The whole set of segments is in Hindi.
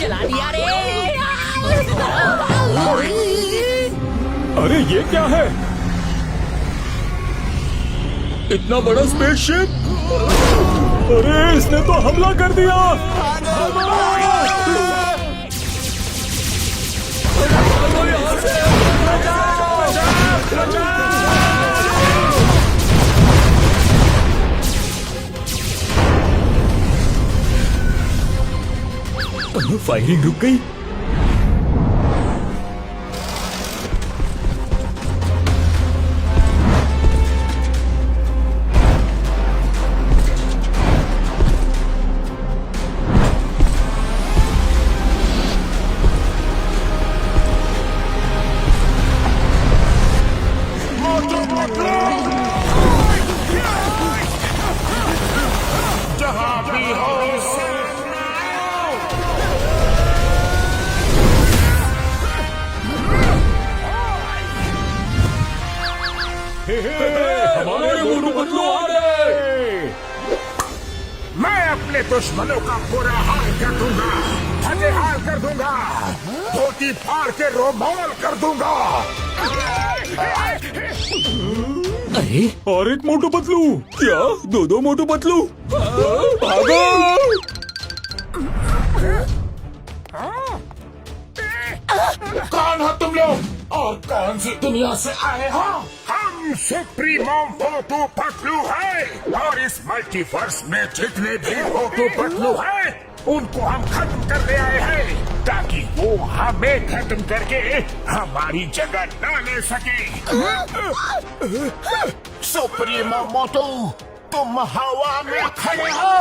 जला दिया रे। अरे ये क्या है? इतना बड़ा स्पेसशिप! अरे इसने तो हमला कर दिया! फायरिंग रुक गई। जहाँ भी हो हमारे मोटू पतलू आ गए। मैं अपने दुश्मनों का बुरा हाल कर दूंगा, फटे हाल कर दूंगा, धोती फाड़ के रोमाल कर दूंगा। अरे और एक मोटू पतलू? क्या दो मोटू पतलू? भागो! कौन हो तुम लोग और कौन सी दुनिया से आए हो? हम सुप्रीमो मोटू पतलू हैं और इस मल्टीवर्स में जितने भी मोटू पतलू हैं उनको हम खत्म करने आए हैं ताकि वो हमें खत्म करके हमारी जगह न ले सके। सुप्रीमो मोटू, तुम हवा में खड़े हो।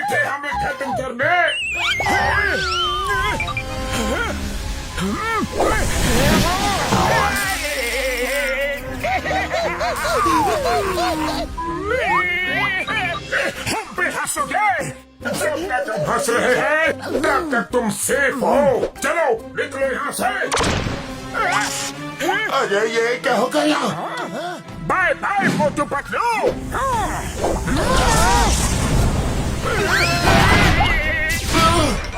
थे हमें खत्म करने। हम पे हंसोगे? जब तक हम हंस रहे हैं तब तक तुम सेफ हो। चलो निकलो यहाँ से। अरे ये क्या हो गया? Bye bye Motu Patlu.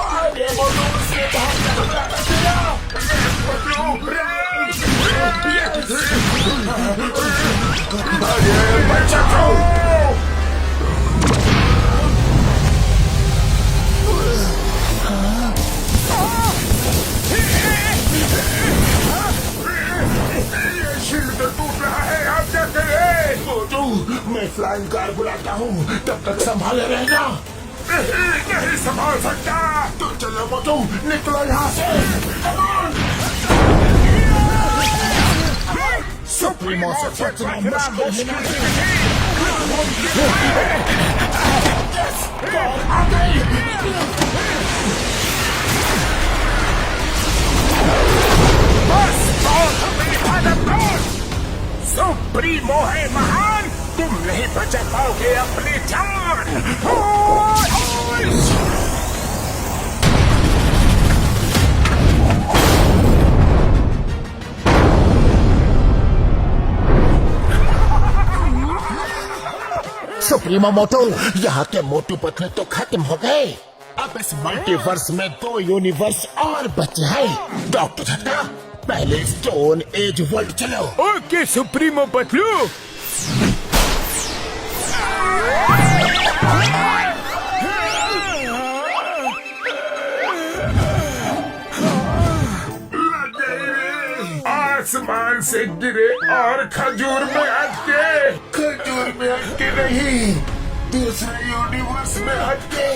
अरे मोटू से बच्चा शील्ड टूट रहा है। आप क्या करें? मोटू, मैं फ्लाइंग कार बुलाता हूँ, तब तक संभाले रहना। नहीं संभाल सकता। तो चलो मोटू, निकलो यहाँ से। सुप्रीमो से बचना मुश्किल आ गई। बस सुप्रीमो है महान, तुम नहीं बचा पाओगे अपनी जान। सुप्रीमो मोटू, यहाँ के मोटू पतलू तो खत्म हो गए। अब इस मल्टीवर्स में 2 यूनिवर्स और बचे हैं। डॉक्टर हटा, पहले स्टोन एज वर्ल्ड चलो। Okay supremo Patlu. आसमान से गिरे और खजूर में अटके। खजूर में अटके नहीं, दूसरे यूनिवर्स में अटके।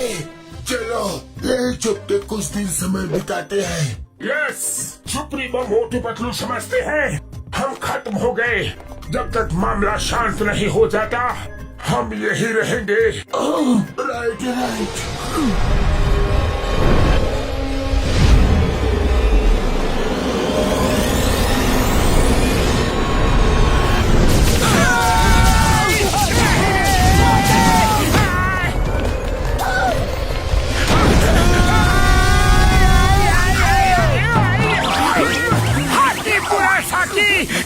चलो यही चुप के कुछ दिन समय बिताते हैं। यस, सुप्रीमो मोटू पतलू समझते हैं हम खत्म हो गए। जब तक मामला शांत नहीं हो जाता हम यही रहेंगे। Right right.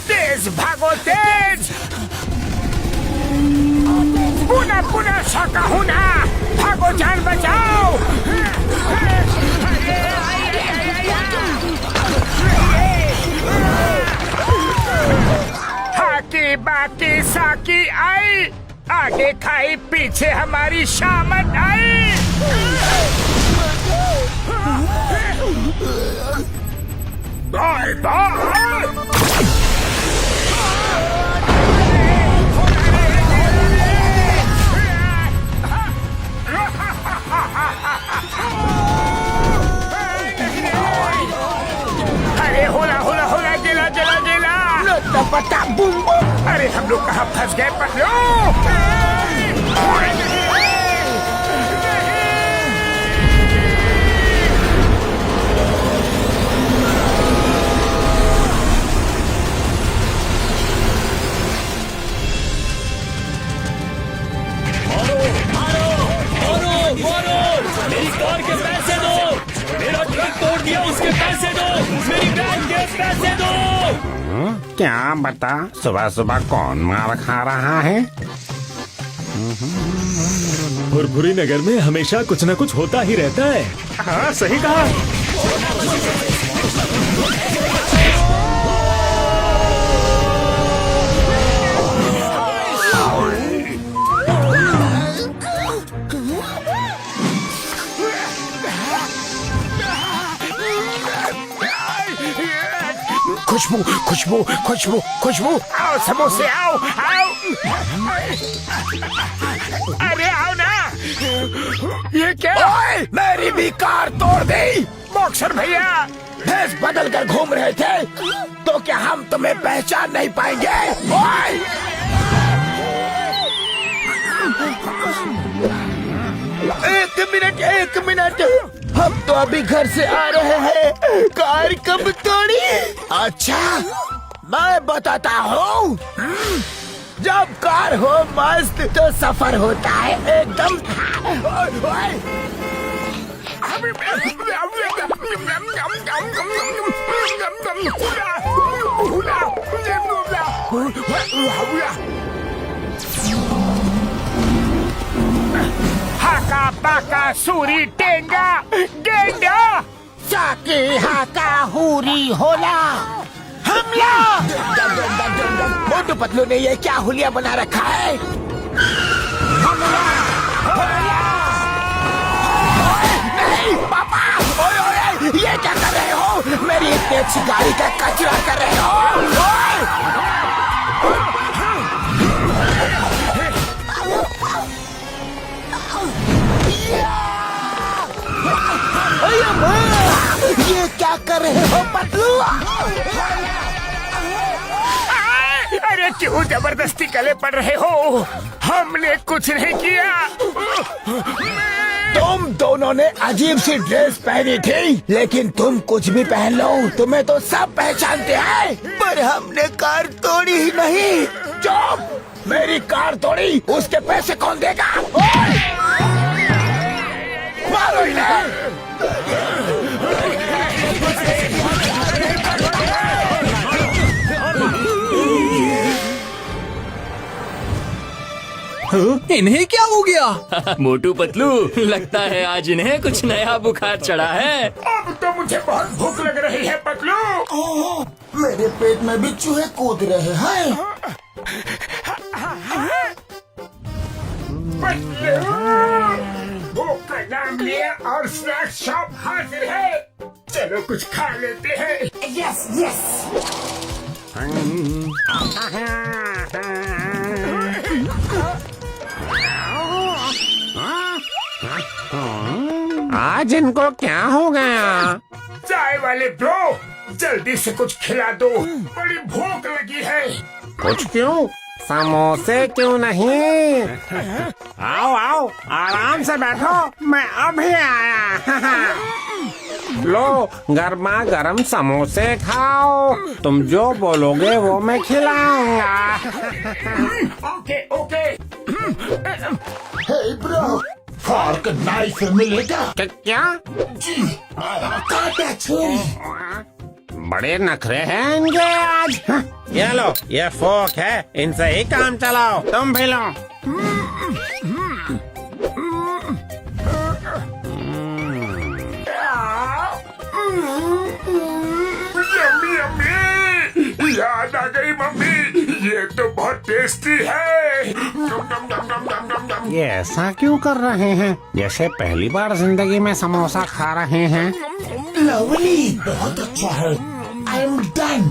तेज मैं पुनः शाकाहुना, भागो जान बचाओ। हाकी बाकी साकी आई, आगे खाई पीछे हमारी शामत आई। Bye bye. अरे होला होला होला, गिला गिला गिला, पता बूम बूम। अरे हम लोग कहाँ फंस गए पतलू? मेरी कार के पैसे दो, मेरा ट्रक तोड़ दिया उसके पैसे दो, मेरी वैन के पैसे दो। क्या बता, सुबह सुबह कौन मार खा रहा है? भुरभुरी नगर में हमेशा कुछ न कुछ होता ही रहता है। हाँ सही कहा। खुशबू खुशबू खुशबू खुशबू, आओ समोसे आओ आओ। अरे आओ ना। ये क्या? ओए, मेरी भी कार तोड़ दी। बॉक्सर भैया, भेष बदल कर घूम रहे थे तो क्या हम तुम्हें पहचान नहीं पाएंगे? ओए! एक मिनट, हम तो अभी घर से आ रहे हैं, कार कब तोड़ी? अच्छा, मैं बताता हूँ। जब कार हो मस्त तो सफर होता है एकदम। हाका बाका सूरी टेंगा गेंडा, साकी हाका हुरी होला, हमला। मोटू पतलू ने ये क्या हुलिया बना रखा है? नहीं पापा, ओए ओए, ये क्या कर रहे हो? मेरी इतनी अच्छी गाड़ी का कचरा कर रहे हो। ये क्या कर रहे हो पतलू? अरे क्यों जबरदस्ती गले पड़ रहे हो? हमने कुछ नहीं किया। तुम दोनों ने अजीब सी ड्रेस पहनी थी, लेकिन तुम कुछ भी पहन लो, तुम्हें तो सब पहचानते हैं। पर हमने कार तोड़ी ही नहीं। चुप! मेरी कार तोड़ी, उसके पैसे कौन देगा? मारो इन्हें। इन्हें क्या हो गया? मोटू पतलू, लगता है आज इन्हें कुछ नया बुखार चढ़ा है। अब तो मुझे बहुत भूख लग रही है पतलू। ओह, मेरे पेट में भी चूहे कूद रहे हैं। भूख का नाम लिया और स्नैक शॉप हाजिर है। चलो कुछ खा लेते हैं। Yes yes. आज इनको क्या हो गया? चाय वाले ब्रो, जल्दी से कुछ खिला दो, बड़ी भूख लगी है। कुछ क्यों? समोसे क्यों नहीं? आओ आओ, आराम से बैठो, मैं अभी आया। लो, गर्मा गर्म समोसे खाओ। तुम जो बोलोगे वो मैं खिलाऊंगा। Okay okay. Hey bro, fork knife मिलेगा? क्या? जी, काटा छुरी। बड़े नखरे हैं इनके आज। ये लो, ये फोक है, इनसे ही काम चलाओ। तुम भी लो। यम्मी यम्मी, याद आ गई मम्मी, ये तो बहुत टेस्टी है। ये ऐसा क्यों कर रहे हैं जैसे पहली बार जिंदगी में समोसा खा रहे हैं? लवली, बहुत अच्छा है। I am done.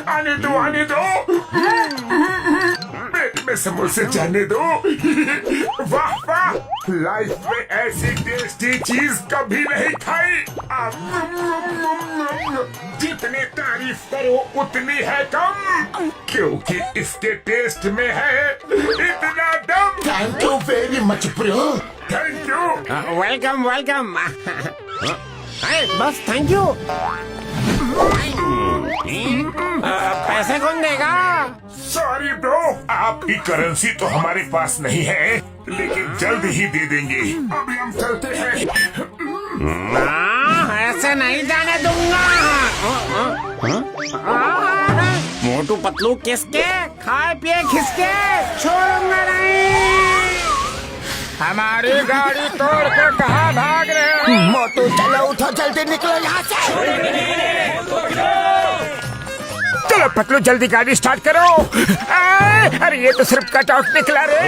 आने दो, आने दो, पेट में समोसे जाने दो। वाह वाह, लाइफ में ऐसी टेस्टी चीज कभी नहीं खाई। जितनी तारीफ करो उतनी है कम, क्योंकि इसके टेस्ट में है इतना दम। Thank you very much bro, thank you. Welcome welcome. बस थैंक यू। पैसे कौन देगा? सॉरी ब्रो, आपकी करेंसी तो हमारे पास नहीं है, लेकिन जल्द ही दे देंगे। अभी हम चलते हैं। ऐसे नहीं जाने दूंगा। मोटू पतलू किसके, खाए पिए खिसके, छोड़ूंगा नहीं। हमारी गाड़ी तोड़ के कहाँ भाग रहे हो? मोटू चलो, उठो, जल्दी निकलो यहाँ से। चलो पतलू, जल्दी गाड़ी स्टार्ट करो। अरे ये तो सिर्फ कट आउट निकला रे।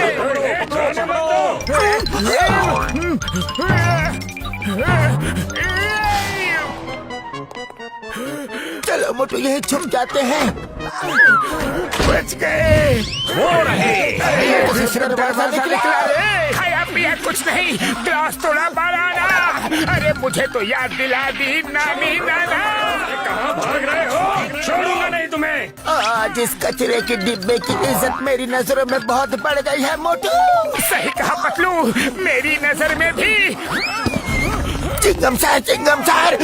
चलो मोटू, यही छुप जाते हैं। बच गए। वो रहे। ये तो सिर्फ दरवाजा निकला रे। खाया पिया कुछ नहीं, ग्लास तोड़ा बनाना। अरे मुझे तो याद दिला दी नानी नाना। कहाँ भाग रहे हो? छोड़ूंगा नहीं तुम्हें। आज इस कचरे के डिब्बे की इज्जत मेरी नजरों में बहुत बढ़ गई है मोटू। सही कहा पतलू, मेरी नजर में भी। चिंगम सर, चिंगम सर,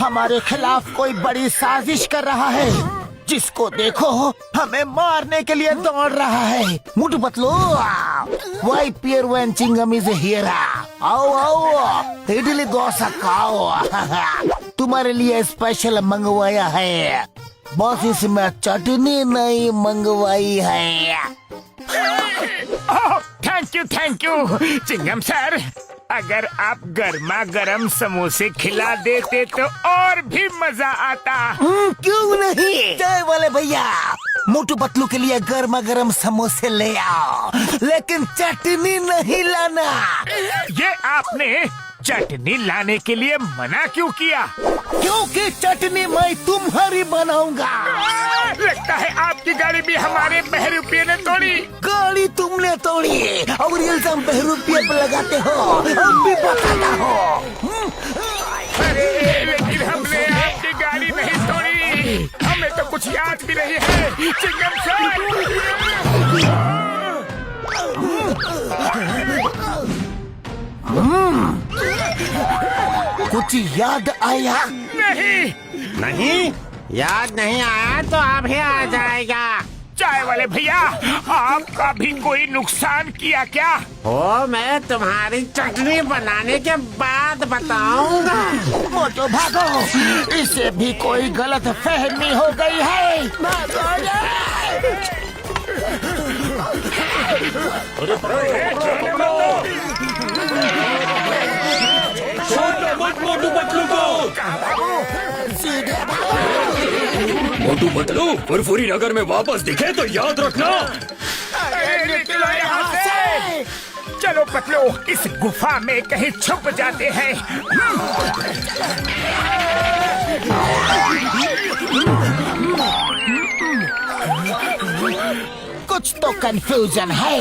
हमारे खिलाफ कोई बड़ी साजिश कर रहा है। जिसको देखो हमें मारने के लिए दौड़ रहा है। Motu Patlu, why fear when Chingum is here. आओ आओ, इडली डोसा खाओ। तुम्हारे लिए स्पेशल मंगवाया है, बस इसमें चटनी नहीं मंगवाई है। Thank you chewing gum sir. अगर आप गर्मा गर्म समोसे खिला देते तो और भी मजा आता। क्यों नहीं? चाय वाले भैया, मोटू पतलू के लिए गर्मा गर्म समोसे ले आओ, लेकिन चटनी नहीं लाना। ये आपने चटनी लाने के लिए मना क्यों किया? क्योंकि चटनी मैं तुम्हारी बनाऊंगा। लगता है आपकी गाड़ी भी हमारे बहरूपिये ने तोड़ी। गाड़ी तुमने तोड़ी और इल्जाम बहरूपिये पे लगाते हो। हम भी बताता हो। अरे लेकिन हमने आपकी गाड़ी नहीं तोड़ी, हमें तो कुछ याद भी नहीं है। चिंगम सर, कुछ याद आया? नहीं, याद नहीं आया तो अभी आ जाएगा। चाय वाले भैया, आपका भी कोई नुकसान किया क्या? ओ, मैं तुम्हारी चटनी बनाने के बाद बताऊंगा। मोटू भागो, इसे भी कोई गलत फहमी हो गई है। भागो मोटू पतलू को। मोटू पतलू फुरफुरी नगर में वापस दिखे तो याद रखना। निकलो यहाँ से। चलो पतलू, इस गुफा में कहीं छुप जाते हैं। कुछ तो कंफ्यूजन है।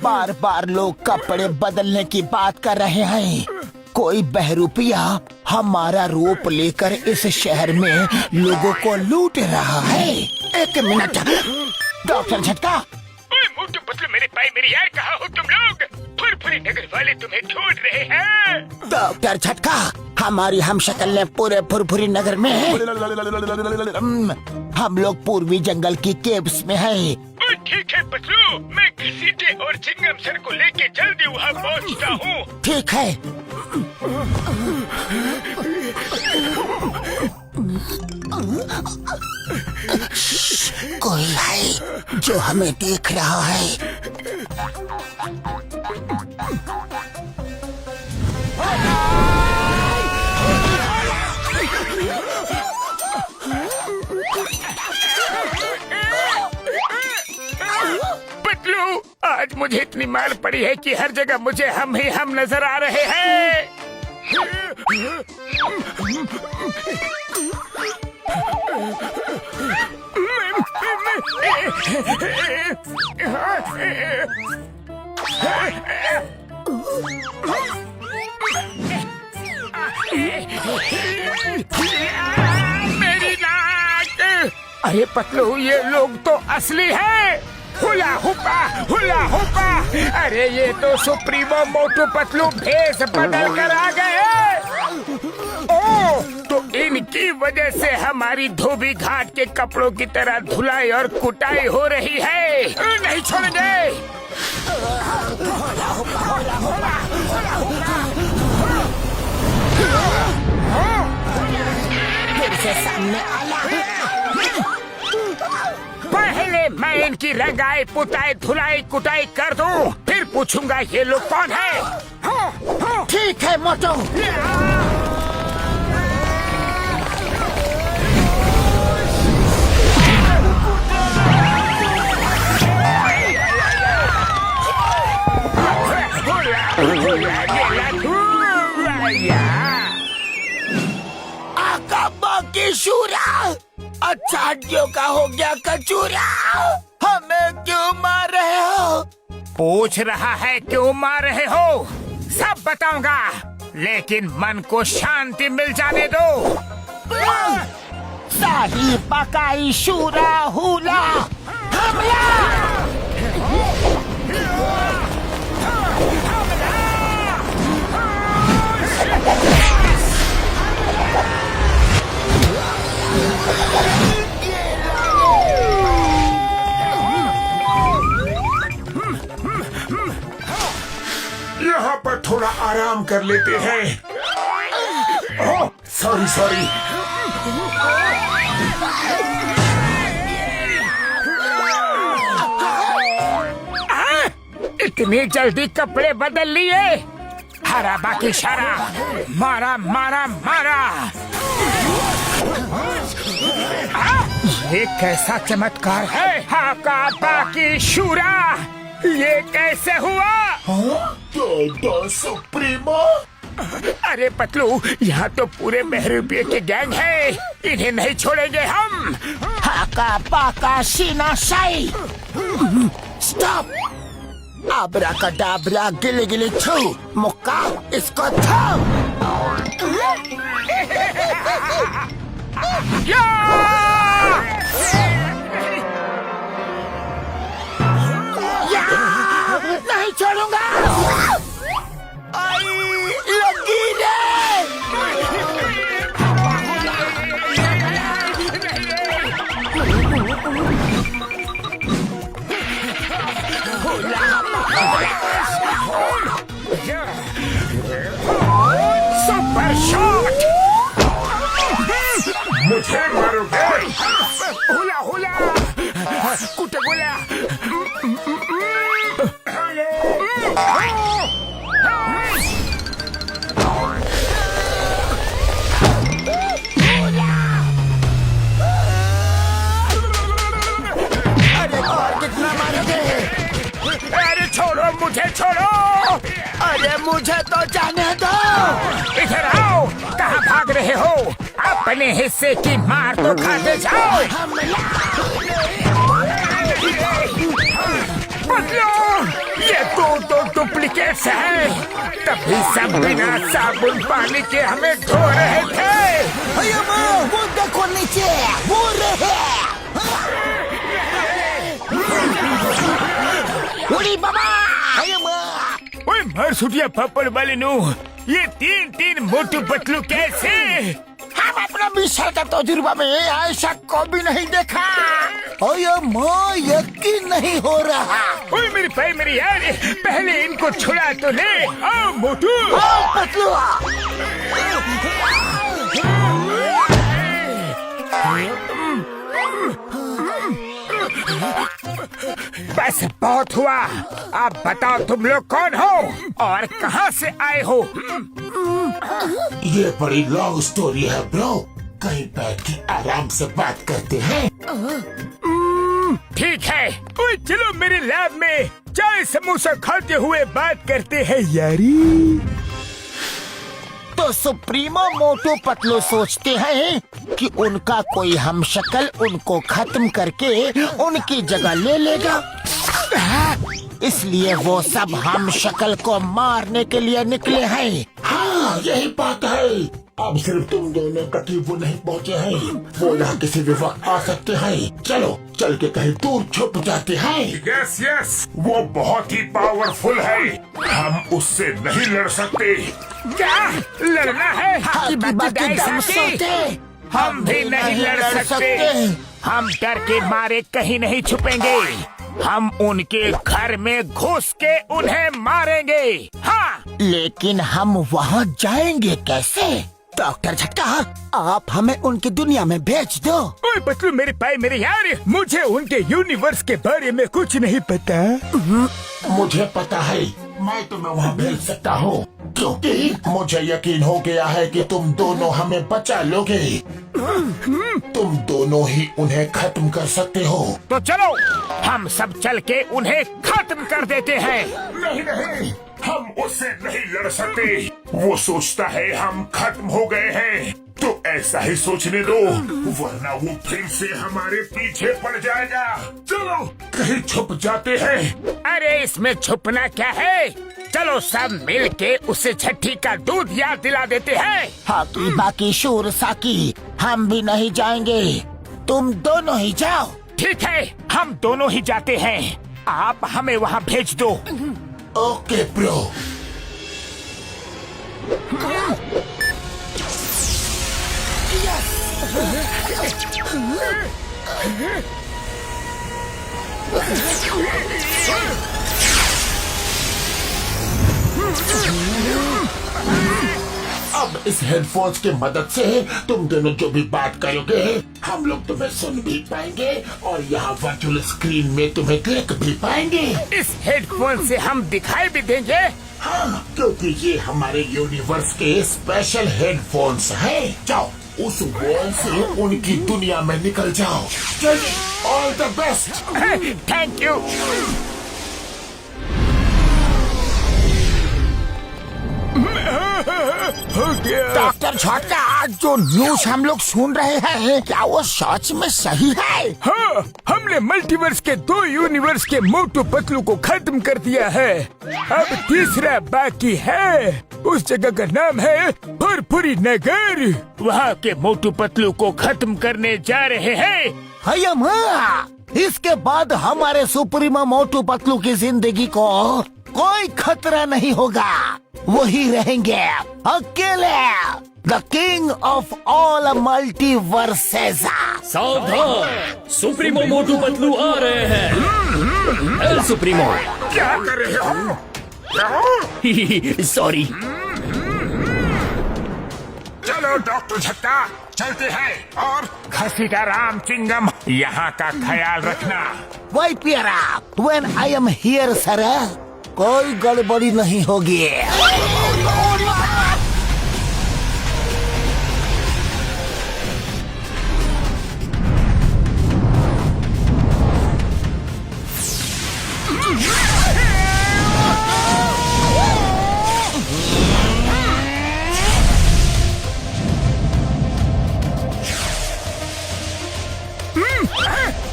बार बार लोग कपड़े बदलने की बात कर रहे हैं। कोई बहरूपिया हमारा रूप लेकर इस शहर में लोगों को लूट रहा है। एक मिनट, डॉक्टर झटका। मोटू पतलू, मेरे भाई मेरी यार, कहाँ हो तुम लोग? फुरफुरी नगर वाले तुम्हें ढूंढ रहे हैं। डॉक्टर झटका, हमारी हमशक्ल ने पूरे फुरफुरी नगर में हम लोग पूर्वी जंगल की केव्स में है। ठीक है पतलू, मैं घसीटे और चिंगम सर को लेके जल्दी वहाँ पहुँचता हूँ। ठीक है। कोई है जो हमें देख रहा है। पतलू, आज मुझे इतनी मार पड़ी है कि हर जगह मुझे हम ही हम नजर आ रहे हैं। मेरी नाक! अरे पतलू, ये लोग तो असली है। हुला हुपा। अरे ये तो सुप्रीमो मोटू पतलू भेष बदल कर आ गए। ओ, तो इनकी वजह से हमारी धोबी घाट के कपड़ों की तरह धुलाई और कुटाई हो रही है। नहीं छोड़ेंगे। फिर से सामने आया। पहले मैं इनकी रंगाई पुताई धुलाई कुटाई कर दूं, फिर पूछूंगा ये लोग कौन है। ठीक है मोटू। आका की शूरा, अच्छा हड्डियों का हो गया कचूरा। हमें क्यों मार रहे हो? पूछ रहा है क्यों मार रहे हो? सब बताऊंगा, लेकिन मन को शांति मिल जाने दो। साही पकाई शूरा हुला हमला। यहाँ पर थोड़ा आराम कर लेते हैं। ओह, सॉरी। इतनी जल्दी कपड़े बदल लिए? हरा बाकी शरा, मारा। ये कैसा चमत्कार है? हाका बाकी शूरा, ये कैसे हुआ? दादा सुप्रीमो। अरे पतलू, यहाँ तो पूरे बहरूपिये के गैंग है, इन्हें नहीं छोड़ेंगे हम। हाका पाका सीना साई। स्टॉप। आबरा का डाबरा गिली गिली छू मुक्का इसको छू। नहीं छोड़ूंगा। आई लगी रे। Super shot. मुझे मारोगे? हुला कुटगुला। छोड़ो, मुझे छोड़ो। अरे मुझे तो जाने दो। इधर आओ। कहाँ भाग रहे हो? अपने हिस्से की मार तो खाते जाओ। ये तो डुप्लीकेट्स हैं। तभी सब बिना साबुन पानी के हमें धो रहे थे। वो देखो नीचे, वो रहे। उड़ी बाबा। भरसुटिया पापड़ वाले नु ये तीन मोटू पतलू कैसे? हम अपना 20 साल का तजुर्बा में ऐसा कभी नहीं देखा। ओए माँ, यकीन नहीं हो रहा। ओए मेरे भाई मेरे यार, पहले इनको छुड़ा तो ले। आओ मोटू, आओ पतलू। बस बहुत हुआ। अब बताओ तुम लोग कौन हो और कहाँ से आए हो? ये बड़ी लॉन्ग स्टोरी है ब्रो, कहीं बैठ के आराम से बात करते हैं। ठीक है, ओए चलो मेरे लैब में चाय समोसा खाते हुए बात करते हैं यारी। तो सुप्रीमो मोटू पतलू सोचते हैं कि उनका कोई हमशक्ल उनको खत्म करके उनकी जगह ले लेगा, इसलिए वो सब हमशक्ल को मारने के लिए निकले हैं। हाँ, यही बात है। अब सिर्फ तुम दोनों तक ही वो नहीं पहुँचे हैं, वो यहाँ किसी भी वक्त आ सकते हैं। चलो चल के कहीं दूर छुप जाते हैं। यस यस, वो बहुत ही पावरफुल है, हम उससे नहीं लड़ सकते। क्या लड़ना है? हाथी बाकी दम सोते। हम भी नहीं लड़ सकते। हम डर के मारे कहीं नहीं छुपेंगे। हम उनके घर में घुस के उन्हें मारेंगे। हाँ, लेकिन हम वहाँ जाएंगे कैसे? डॉक्टर झटका, आप हमें उनकी दुनिया में भेज दो। ओए पतलू मेरे भाई मेरे यार, मुझे उनके यूनिवर्स के बारे में कुछ नहीं पता। मुझे पता है, मैं तुम्हें वहाँ भेज सकता हूँ, क्योंकि मुझे यकीन हो गया है कि तुम दोनों हमें बचा लोगे। तुम दोनों ही उन्हें खत्म कर सकते हो। तो चलो हम सब चल के उन्हें खत्म कर देते हैं। नहीं नहीं, हम उससे नहीं लड़ सकते। वो सोचता है हम खत्म हो गए हैं, तो ऐसा ही सोचने दो, वरना वो फिर से हमारे पीछे पड़ जाएगा। चलो कहीं छुप जाते हैं। अरे इसमें छुपना क्या है? चलो सब मिल के उसे छठी का दूध याद दिला देते हैं। हाकी बाकी शूर साकी, हम भी नहीं जाएंगे, तुम दोनों ही जाओ। ठीक है, हम दोनों ही जाते हैं, आप हमें वहाँ भेज दो। Okay bro. अब इस हेडफोन्स की मदद से तुम दोनों जो भी बात करोगे हम लोग तुम्हें सुन भी पाएंगे और यहाँ वर्चुअल स्क्रीन में तुम्हें देख भी पाएंगे। इस हेडफोन से हम दिखाई भी देंगे। हाँ, क्योंकि ये हमारे यूनिवर्स के स्पेशल हेडफोन्स हैं। जाओ उस वॉल से उनकी दुनिया में निकल जाओ। चलिए, all the best. Thank you. हो गया। डॉक्टर झटका, आज जो न्यूज हम लोग सुन रहे हैं, क्या वो सच में सही है? हाँ, हमने मल्टीवर्स के 2 यूनिवर्स के मोटू पतलू को खत्म कर दिया है। अब तीसरा बाकी है। उस जगह का नाम है फुरफुरी नगर। वहाँ के मोटू पतलू को खत्म करने जा रहे हैं। हाँ, इसके बाद हमारे सुप्रीमो मोटू पतलू की जिंदगी को कोई खतरा नहीं होगा। वही रहेंगे अकेले, the king of all multiverses. सावधान, सुप्रीमो मोटू पतलू आ रहे हैं। L supremo. क्या कर रहे हो? सॉरी। चलो डॉक्टर झटका, चलते हैं, और घसीटा राम चिंगम, यहाँ का ख्याल रखना। वही प्यारा, when I am here sir, कोई गड़बड़ी नहीं होगी।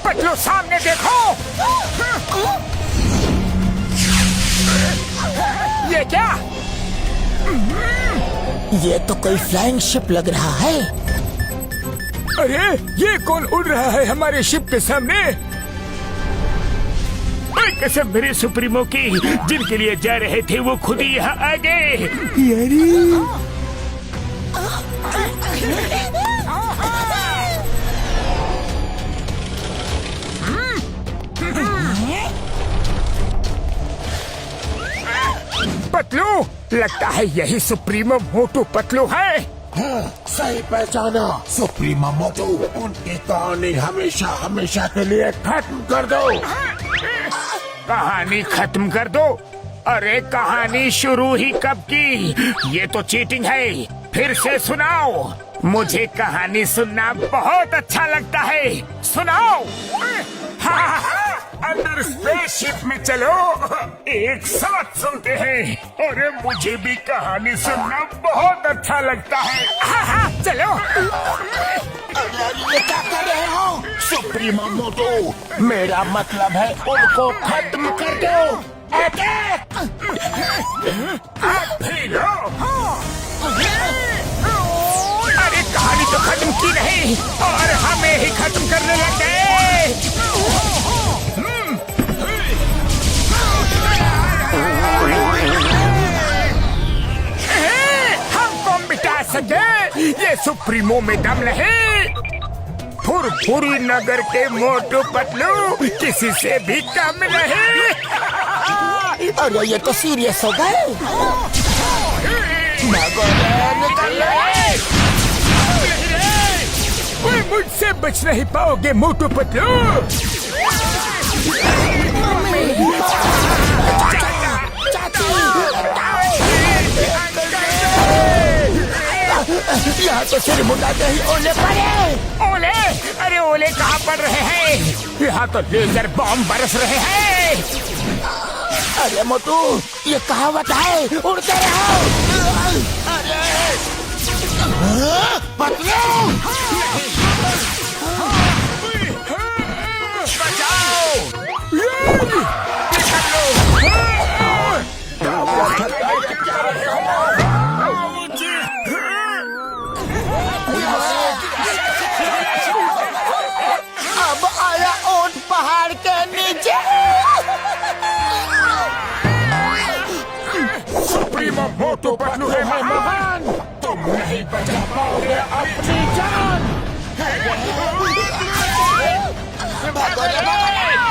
पतलू सामने देखो। ये क्या? ये तो कोई फ्लाइंग शिप लग रहा है। अरे ये कौन उड़ रहा है हमारे शिप के सामने? कसम मेरे सुप्रीमो की, जिनके लिए जा रहे थे वो खुद ही यहाँ आ गए। पतलू, लगता है यही सुप्रीमो मोटू पतलू है। हाँ, सही पहचाना, सुप्रीमो मोटू। उनकी कहानी हमेशा हमेशा के लिए खत्म कर दो। कहानी खत्म कर दो? अरे कहानी शुरू ही कब की? ये तो चीटिंग है। फिर से सुनाओ, मुझे कहानी सुनना बहुत अच्छा लगता है। सुनाओ। अंदर स्पेसशिप में चलो, एक साथ सुनते हैं। अरे मुझे भी कहानी सुनना बहुत अच्छा लगता है। चलो। ये क्या कर रहे हो सुप्रीमो मोटू? मेरा मतलब है उनको खत्म कर दो। अटैक! आप भी लो। अरे कहानी तो खत्म की नहीं और हमें ही खत्म करने लग गए। हमको मिटा सके ये सुप्रीमो में दम नहीं। फुरफुरी नगर के मोटू पतलू किसी से भी कम नहीं। अरे ये तो सीरियस हो गए। कोई मुझसे बच नहीं पाओगे मोटू पतलू। यहाँ तो सिर मुंडाते ही ओले पड़े। ओले? अरे ओले कहाँ पड़ रहे हैं? यहाँ तो लेजर बॉम्ब बरस रहे हैं। अरे मोटू, ये कहावत है, उड़ते रहो। पतलू, अब आया ऊंट पहाड़ के नीचे। सुप्रीमो मोटू पतलू है महान। तुम नहीं बचा पाओगे अपनी जान।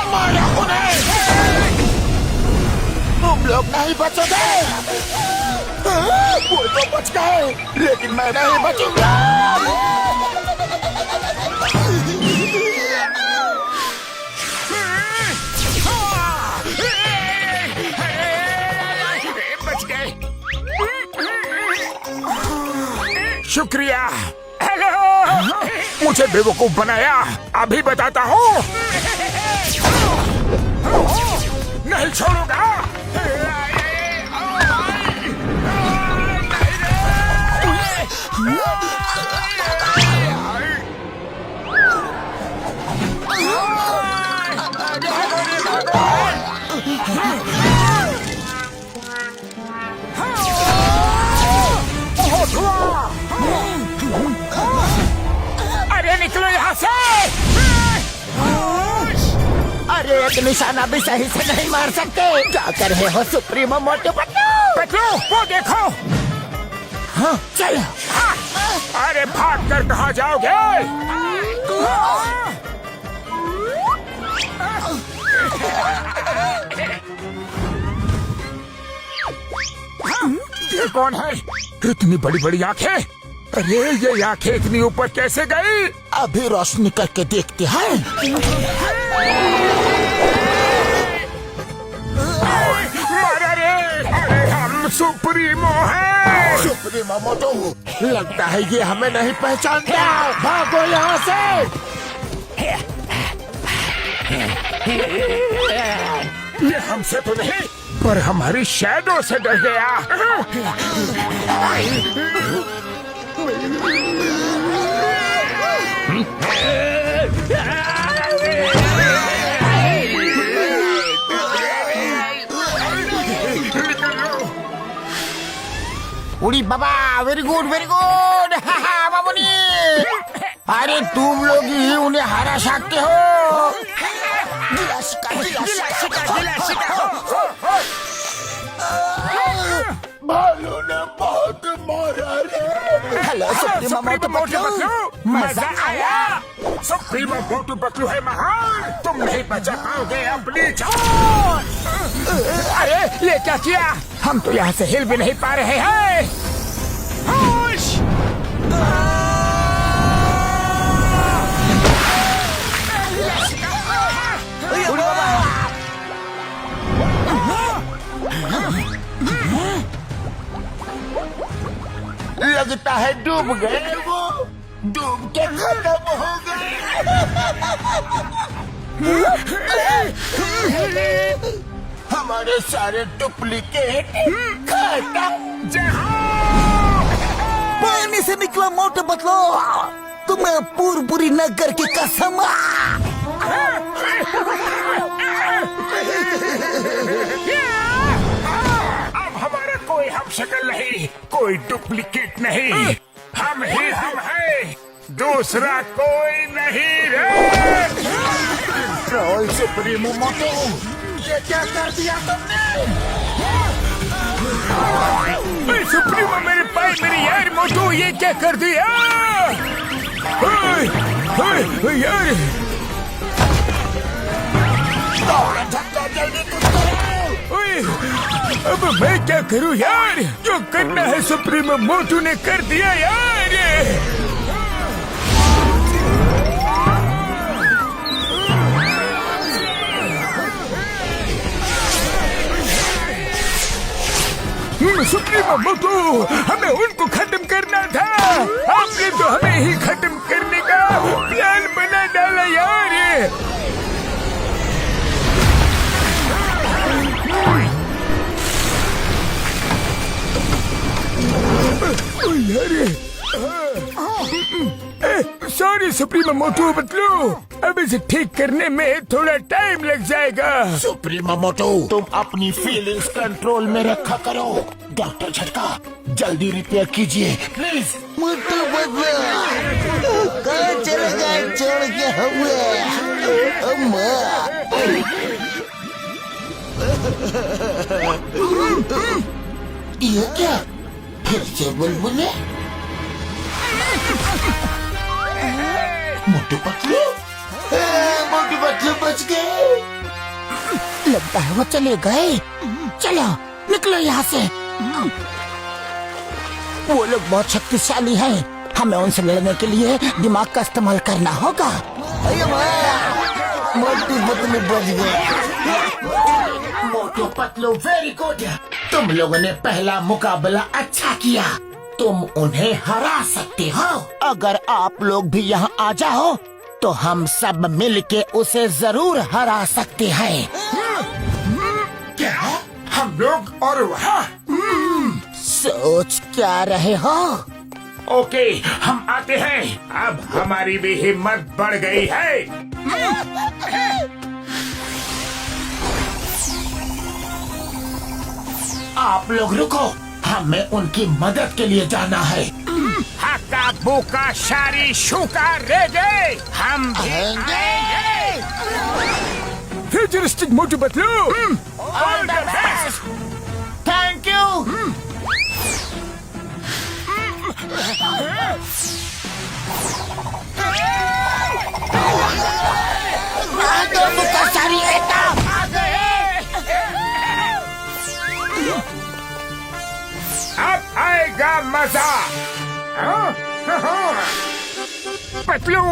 मारो उन्हें। तुम लोग नहीं बचोगे। वो तो बच गए, लेकिन मैं नहीं बचूंगा। बच गए। शुक्रिया। हेलो, मुझे बेवकूफ बनाया। अभी बताता हूँ। नहीं छोड़ूंगा। अरे निकलो यहाँ से। अरे एक निशाना भी सही से नहीं मार सकते। क्या कर रहे हो सुप्रीमो मोटू पतलू? पतलू, वो देखो। हाँ, चलो। अरे भाग कर कहाँ जाओगे? ये कौन है? इतनी बड़ी बड़ी आंखें। अरे ये आंखें इतनी ऊपर कैसे गई? अभी रोशनी करके देखते हैं। मारा रे! अरे हम सुप्रीमो हैं। सुप्रीमो मोटू, लगता है ये हमें नहीं पहचानता। भागो यहाँ से। ये हमसे तो नहीं, पर हमारी शैडो से डर गया। उड़ी बाबा, वेरी गुड वेरी गुड। बाबूनी, अरे तुम लोग ही उन्हें हरा सकते हो। गिला शिका, गिला शिका। भालू ने बहुत मारा रे। हेलो सुप्रीमो मोटू पतलू, मजा आया। सुप्रीमो मोटू पतलू है महान, तुम नहीं बचा पाओगे अपनी जान। अरे ये क्या किया? हम तो यहाँ से हिल भी नहीं पा रहे हैं। होश! लगता है डूब गए वो, डूब के खत्म हो गए। हमारे सारे डुप्लीकेट खत्म। पानी से निकला मोटू पतलू, तुम्हें पूरी नगर की कसम। अब हमारा कोई हम शक्ल नहीं, कोई डुप्लीकेट नहीं, हम ही हम हैं, दूसरा कोई नहीं रे। ट्रोल सुप्रीमो मोटू, ये क्या कर दिया तुमने? सुप्रीमो मेरे भाई, मेरी यार मोटू, ये क्या कर दिया? यार जल्दी कुछ करो। ओए, अब मैं क्या करूं यार? जो करना है सुप्रीमो मोटू ने कर दिया यार। सुप्रीमो मोटू, हमें उनको खत्म करना था। आपने तो हमें ही खत्म करने का प्लान बना डाला यार। सॉरी सुप्रीमो मोटू पतलू, अब इसे ठीक करने में थोड़ा टाइम लग जाएगा। सुप्रीमो मोटू, तुम अपनी फीलिंग्स कंट्रोल में रखा करो। डॉक्टर झटका, जल्दी रिपेयर कीजिए प्लीज। मोटू पतलू कहाँ चले गए छोड़ के हमें? ये क्या? फिर से बुलबुले? मोटू पतलू, मोटू पतलू बच गए। लगता है वो चले गए। चलो निकलो यहाँ से। वो लोग बहुत शक्तिशाली हैं, हमें उनसे लड़ने के लिए दिमाग का इस्तेमाल करना होगा। मोटू पतलू बच गए। मोटू पतलू वेरी गुड, तुम लोगों ने पहला मुकाबला अच्छा किया, तुम उन्हें हरा सकते हो। अगर आप लोग भी यहाँ आ जाओ तो हम सब मिलके उसे जरूर हरा सकते हैं। क्या? हम लोग और वहाँ? सोच क्या रहे हो? ओके, हम आते हैं। अब हमारी भी हिम्मत बढ़ गई है। आप लोग रुको, हमें उनकी मदद के लिए जाना है। हक्का बुका शारी शुका रे गए, हम भी आएंगे। Futuristic Motu Patlu, all the best. Thank you. अब आएगा मजा। पतलू,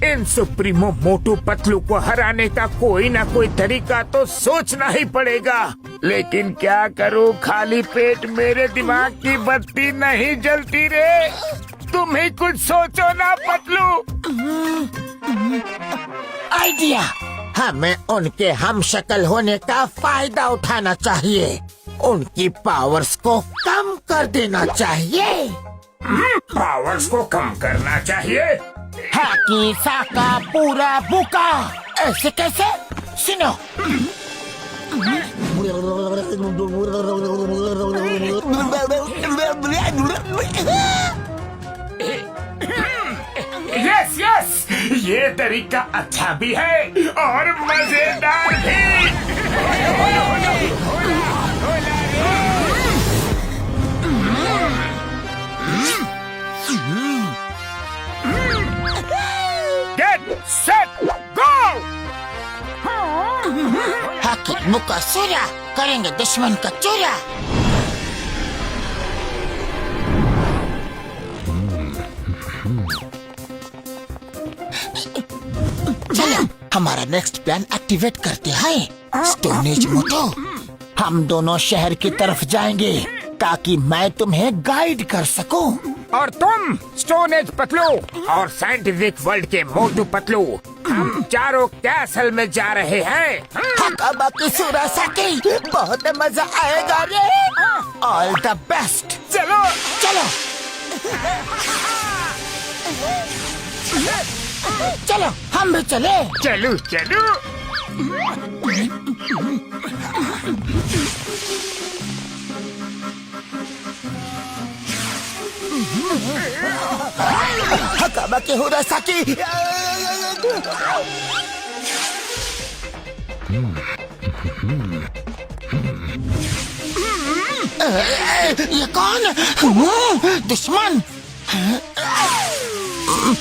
इन सुप्रीमो मोटू पतलू को हराने का कोई ना कोई तरीका तो सोचना ही पड़ेगा। लेकिन क्या करूं, खाली पेट मेरे दिमाग की बत्ती नहीं जलती रे। तुम ही कुछ सोचो ना पतलू। आइडिया, हमें उनके हम शक्ल होने का फायदा उठाना चाहिए। उनकी पावर्स को कम कर देना चाहिए। पावर्स को कम करना चाहिए? हाकी साका पूरा बुका, ऐसे कैसे? सुनो, यस यस, ये तरीका अच्छा भी है और मजेदार भी। Get set go. हाकी मुका सूरा करेंगे दुश्मन का चूरा। चलो हमारा नेक्स्ट प्लान एक्टिवेट करते हैं। स्टोन एज मोटो, हम दोनों शहर की तरफ जाएंगे ताकि मैं तुम्हें गाइड कर सकूं। और तुम स्टोन एज पतलू और साइंटिफिक वर्ल्ड के मोटू पतलू, हम चारों कैसल में जा रहे हैं। बाकी सूरा साकी, बहुत मजा आएगा रे। All the best. चलो चलो चलो हम भी चले। चलो चलो। हकाबा के हो साकी। ये कौन? दुश्मन।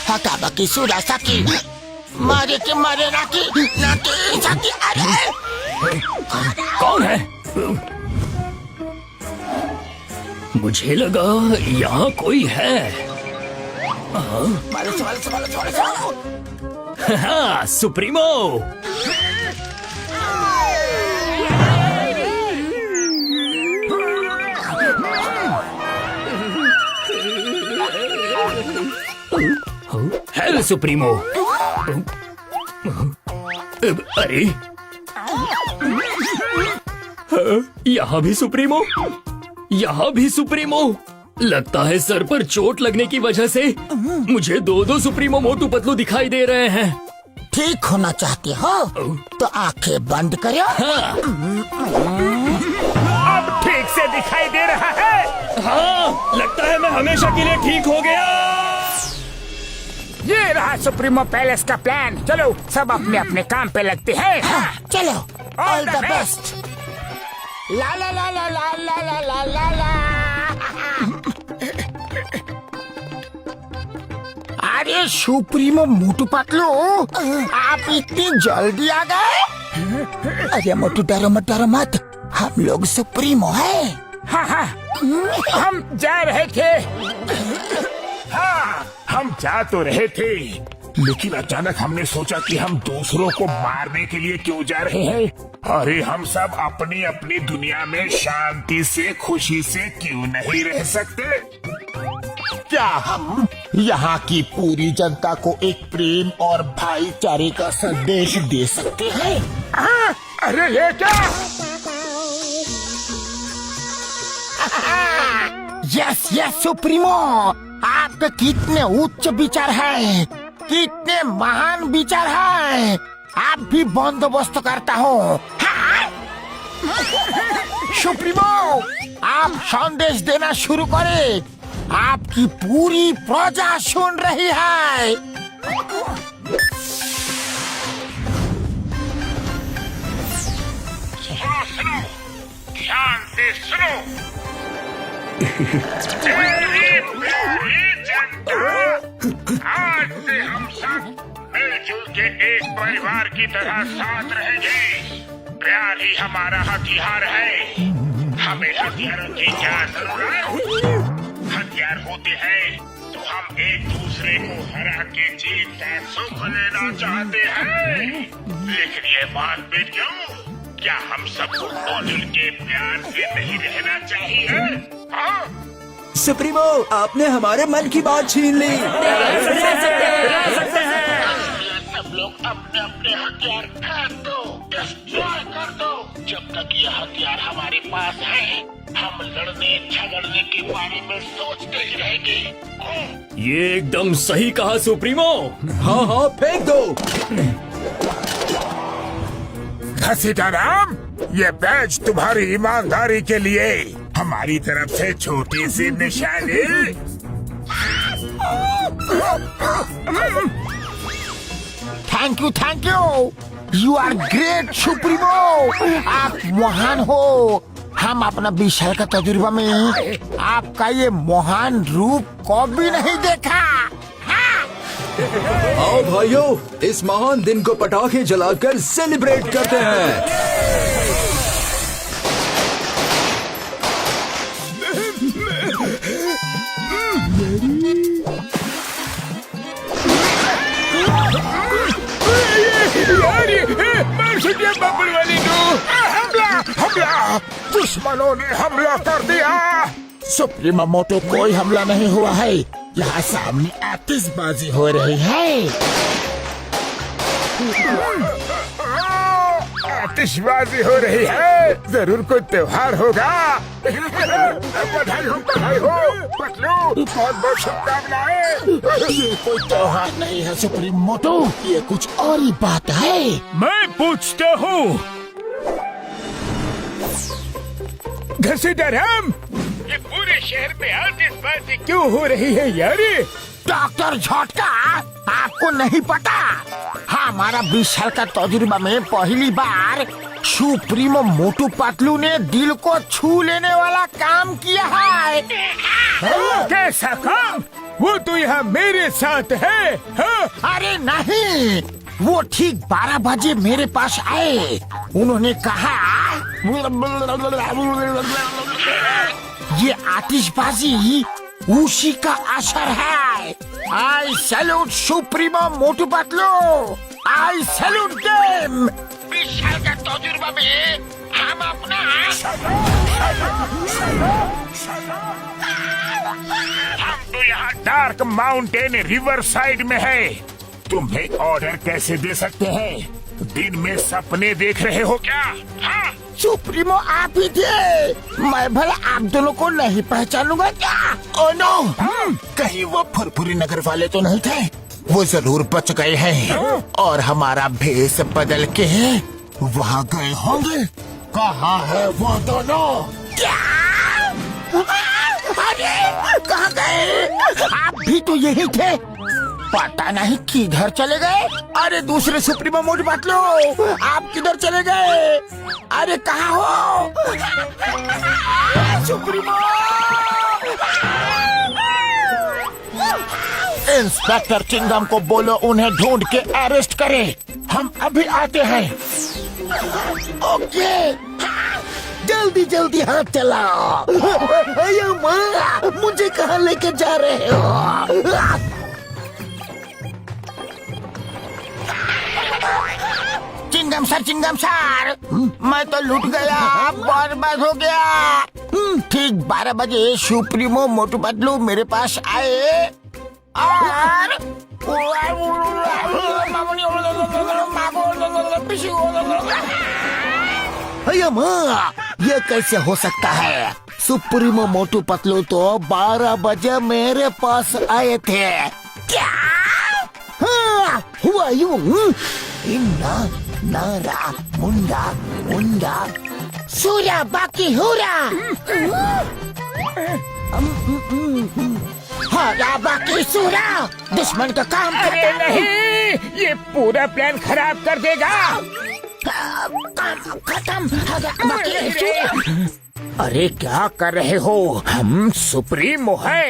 हकाबा की सूरा साकी, मारे के मारे नाकी नाकी साकी। अरे कौन है? मुझे लगा यहाँ कोई है। हाँ, सुप्रीमो। Hello supremo. अरे यहाँ भी सुप्रीमो, यहाँ भी सुप्रीमो। लगता है सर पर चोट लगने की वजह से मुझे दो सुप्रीमो मोटू पतलू दिखाई दे रहे हैं। ठीक होना चाहते हो तो आंखें बंद करो। अब ठीक से दिखाई दे रहा है। हाँ, लगता है मैं हमेशा के लिए ठीक हो गया। ये रहा सुप्रीमो पैलेस का प्लान। चलो सब अपने अपने काम पे लगते हैं। चलो All all the the best. ला ला ला ला ला ला ला ला ला ला। अरे सुप्रीमो मोटू पतलू, आप इतनी जल्दी आ गए? अरे मोटू डरो मत, हम लोग सुप्रीमो हैं। हाँ, हम जा रहे थे। हाँ, हम जा तो रहे थे, लेकिन अचानक हमने सोचा कि हम दूसरों को मारने के लिए क्यों जा रहे हैं। अरे हम सब अपनी अपनी दुनिया में शांति से खुशी से क्यों नहीं रह सकते? क्या हम यहाँ की पूरी जनता को एक प्रेम और भाईचारे का संदेश दे सकते हैं? अरे ये क्या? यस यस सुप्रीमो, आपके कितने उच्च विचार हैं, कितने महान विचार हैं। आप भी बंदोबस्त करता हूँ। सुप्रीमो, आप संदेश देना शुरू करें। आपकी पूरी प्रजा सुन रही है। सुनो, ध्यान से सुनो। मेरी प्यारी जनता, आज से हम सब मिलजुल के एक परिवार की तरह साथ रहेंगे। प्यार ही हमारा हथियार है। हमें हथियारों की क्या जरूरत? हथियार होते हैं तो हम एक दूसरे को हरा के जीत का सुख लेना चाहते हैं। लेकिन ये बात भी क्यों? क्या हम सबको मिलजुल के प्यार से नहीं रहना चाहिए? हाँ? सुप्रीमो, आपने हमारे मन की बात छीन ली। सब लोग अपने अपने हथियार फेंक दो, डिस्ट्रॉय कर दो। जब तक ये हथियार हमारे पास है, हम लड़ने झगड़ने के बारे में सोचते ही रहेंगे। ये एकदम सही कहा सुप्रीमो। हाँ, फेंक दो। घसीटाराम, ये बैज तुम्हारी ईमानदारी के लिए हमारी तरफ से छोटी सी निशानी। Thank you you are great supremo. आप महान हो। हम अपना 20 साल का तजुर्बा में आपका ये महान रूप कभी नहीं देखा। आओ भाइयों, इस महान दिन को पटाखे जलाकर सेलिब्रेट करते हैं। हमला! दुश्मनों ने हमला कर दिया। सुप्रीमो मोटो कोई हमला नहीं हुआ है। यहाँ सामने आतिशबाजी हो रही है। आतिशबाजी हो रही है। जरूर कोई त्योहार होगा। बधाई हो पतलू, बहुत बहुत शुभकामनाएं। ये कोई त्योहार नहीं है सुप्रीमो मोटो, ये कुछ और ही बात है। मैं पूछता हूँ घसीटा राम, ये पूरे शहर में आतिशबाजी क्यों हो रही है यार? डॉक्टर झटका, आपको नहीं पता? हमारा 20 साल का तजुर्बा में पहली बार सुप्रीमो मोटू पतलू ने दिल को छू लेने वाला काम किया है। कैसा काम? वो तो यहाँ मेरे साथ है। हाँ? अरे नहीं, वो ठीक 12 बजे मेरे पास आए। उन्होंने कहा ये आतिशबाजी उसी का असर है। आई सैल्यूट सुप्रीमो मोटू पतलू, आई सैल्यूट देम। 20 साल का तजुर्बा में हम अपना हम तो यहाँ डार्क माउंटेन रिवर साइड में है। तुम्हें ऑर्डर कैसे दे सकते हैं? दिन में सपने देख रहे हो क्या? हाँ? सुप्रीमो आप ही थे। मैं भला आप दोनों को नहीं पहचानूंगा क्या? ओह नो, कहीं वो फुरफुरी नगर वाले तो नहीं थे? वो जरूर बच गए हैं और हमारा भेष बदल के वहाँ गए होंगे। कहाँ है वो दोनों? क्या? अरे कहाँ गए? आप भी तो यही थे। पता नहीं किधर चले गए। अरे दूसरे सुप्रीमो मोटू पतलू, आप किधर चले गए? अरे कहाँ हो सुप्रीमो? इंस्पेक्टर चिंगम को बोलो उन्हें ढूंढ के अरेस्ट करे। हम अभी आते हैं। ओके, जल्दी जल्दी हाथ चलाओ। अयो माँ, मुझे कहाँ लेके जा रहे हो? चिंगम सर, मैं तो लूट गया, बर्बाद हो गया। ठीक 12 बजे सुप्रीमो मोटू पतलू मेरे पास आए और अरे माँ, ये कैसे हो सकता है? सुप्रीमो मोटू पतलू तो 12 बजे मेरे पास आए थे। क्या हुआ? यूं इन्ना नारा मुंडा मुंडा सूरा बाकी हुरा, हारा बाकी सूरा। दुश्मन का काम अरे नहीं, ये पूरा प्लान खराब कर देगा। खत्म। अरे क्या कर रहे हो? हम सुप्रीमो है।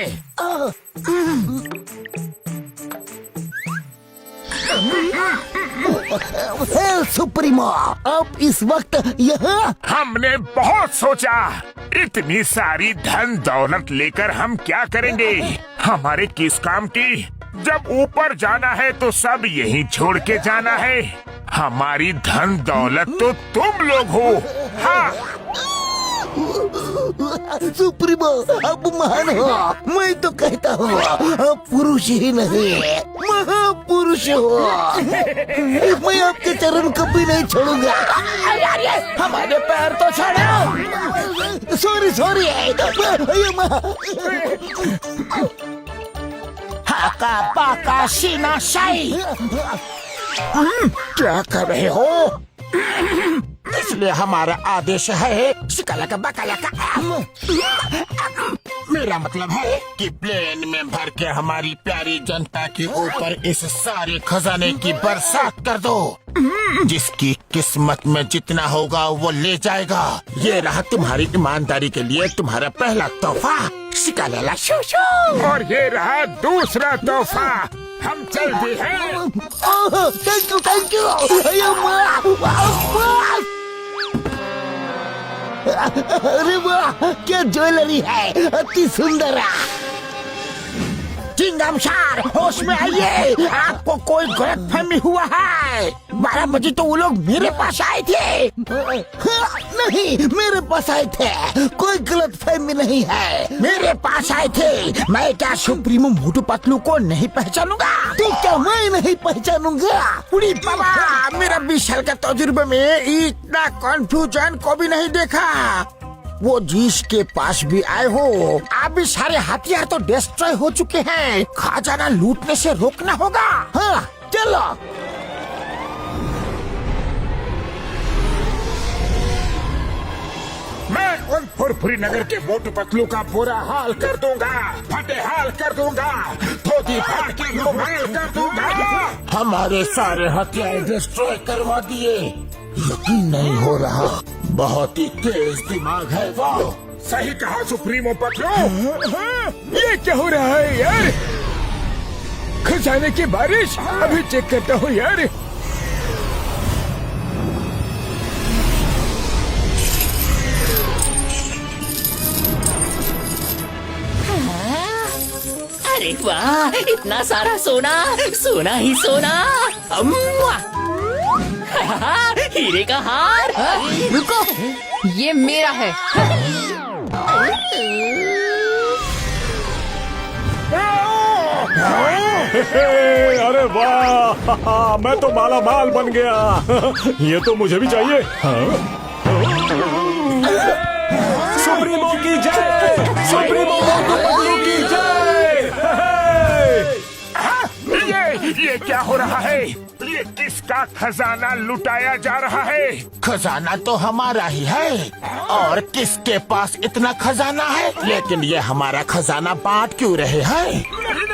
सुप्रीमो, आप इस वक्त यहाँ? हमने बहुत सोचा, इतनी सारी धन दौलत लेकर हम क्या करेंगे? हमारे किस काम की? जब ऊपर जाना है तो सब यहीं छोड़ के जाना है। हमारी धन दौलत तो तुम लोग हो। हाँ, सुप्रीमो, अब महान हो। मैं तो कहता हूँ आप पुरुष ही नहीं, महापुरुष हो। मैं आपके चरण कभी नहीं छोड़ूंगा। हमारे पैर तो छोड़ो। सॉरी। हाका पाका सीना शाही। क्या कर रहे हो? इसलिए हमारा आदेश है शिकाला का बकाला का मेरा मतलब है कि प्लेन में भर के हमारी प्यारी जनता के ऊपर इस सारे खजाने की बरसात कर दो। जिसकी किस्मत में जितना होगा वो ले जाएगा। ये रहा तुम्हारी ईमानदारी के लिए तुम्हारा पहला तोहफा। शिकालाला शू शू। और ये रहा दूसरा तोहफा। हम चलते हैं। Thank you thank you. अरे वाह, क्या ज्वेलरी है, अति सुंदर। चिंगमशार, होश में आइए, आपको कोई गलतफहमी हुआ है। 12 बजे तो वो लोग मेरे पास आए थे। नहीं, मेरे पास आए थे, कोई गलतफहमी नहीं है। मेरे पास आए थे। मैं क्या सुप्रीमो मोटू पतलू को नहीं पहचानूंगा? तो क्या मैं नहीं पहचानूंगा? उड़ी बाबा, मेरा 20 साल का तजुर्बे में इतना कंफ्यूजन को भी नहीं देखा। वो जिसके पास भी आए हो, अभी सारे हथियार तो डिस्ट्रॉय हो चुके हैं। खजाना लूटने से रोकना होगा। हाँ, चलो। मैं उन फुरफुरी नगर के मोटू पतलू का बुरा हाल कर दूंगा, फटे हाल कर दूंगा, धोती फाड़ के रुमाल कर दूंगा। हमारे सारे हथियार डिस्ट्रॉय करवा दिए। यकीन नहीं हो रहा, बहुत ही तेज दिमाग है वो। सही कहा सुप्रीमो पतलू। ये क्या हो रहा है यार? खजाने की बारिश। अभी चेक करता हूँ यार। अरे वाह, इतना सारा सोना, सोना ही सोना। अम्मा! हीरे का हार। रुको, ये मेरा है। अरे वाह, मैं तो माला माल बन गया। ये तो मुझे भी चाहिए। सुप्रीमो की जय, सुप्रीमो मोटू पतलू की जय। ये क्या हो रहा है? ये किसका खजाना लुटाया जा रहा है? खजाना तो हमारा ही है। और किसके पास इतना खजाना है? लेकिन ये हमारा खजाना बांट क्यों रहे हैं?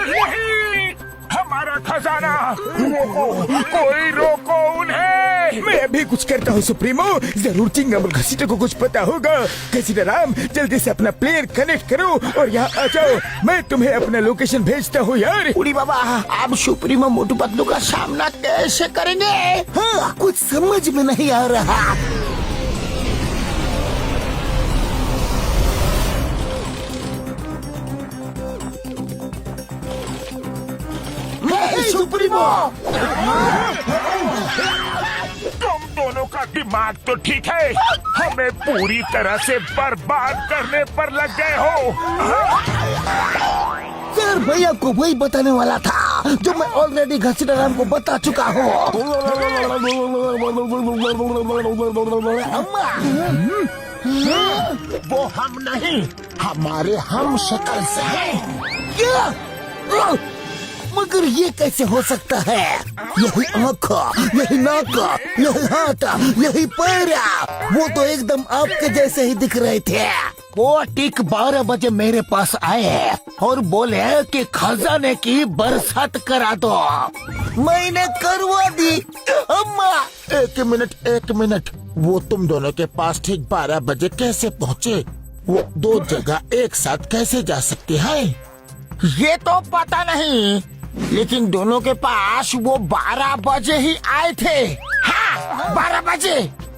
नहीं, हमारा खजाना। रोको, कोई रोको उन्हें। मैं अभी कुछ करता हूँ सुप्रीमो। जरूर चिंगम और घसीटे को कुछ पता होगा। घसीटा राम, जल्दी से अपना प्लेयर कनेक्ट करो और यहाँ आ जाओ। मैं तुम्हें अपना लोकेशन भेजता हूँ यार। उड़ी बाबा, आप सुप्रीमो मोटू पतलू का सामना कैसे करेंगे? हाँ, कुछ समझ में नहीं आ रहा। सुप्रीमो, तुम दोनों का दिमाग तो ठीक है, हमें पूरी तरह से बर्बाद करने पर लग गए हो। सर भैया को वही बताने वाला था जो मैं ऑलरेडी घसीटा राम को बता चुका हूँ। वो हम नहीं, हमारे हम शक्ल से है। क्या? मगर ये कैसे हो सकता है? यही आँख, यही नाक, यही हाथ, यही पैर, वो तो एकदम आपके जैसे ही दिख रहे थे। वो ठीक 12 बजे मेरे पास आए और बोले कि खजाने की बरसात करा दो। मैंने करवा दी। अम्मा, एक मिनट, वो तुम दोनों के पास ठीक 12 बजे कैसे पहुँचे? वो 2 जगह एक साथ कैसे जा सकते हैं? ये तो पता नहीं, लेकिन दोनों के पास वो 12 बजे ही आए थे। हाँ, 12 बजे।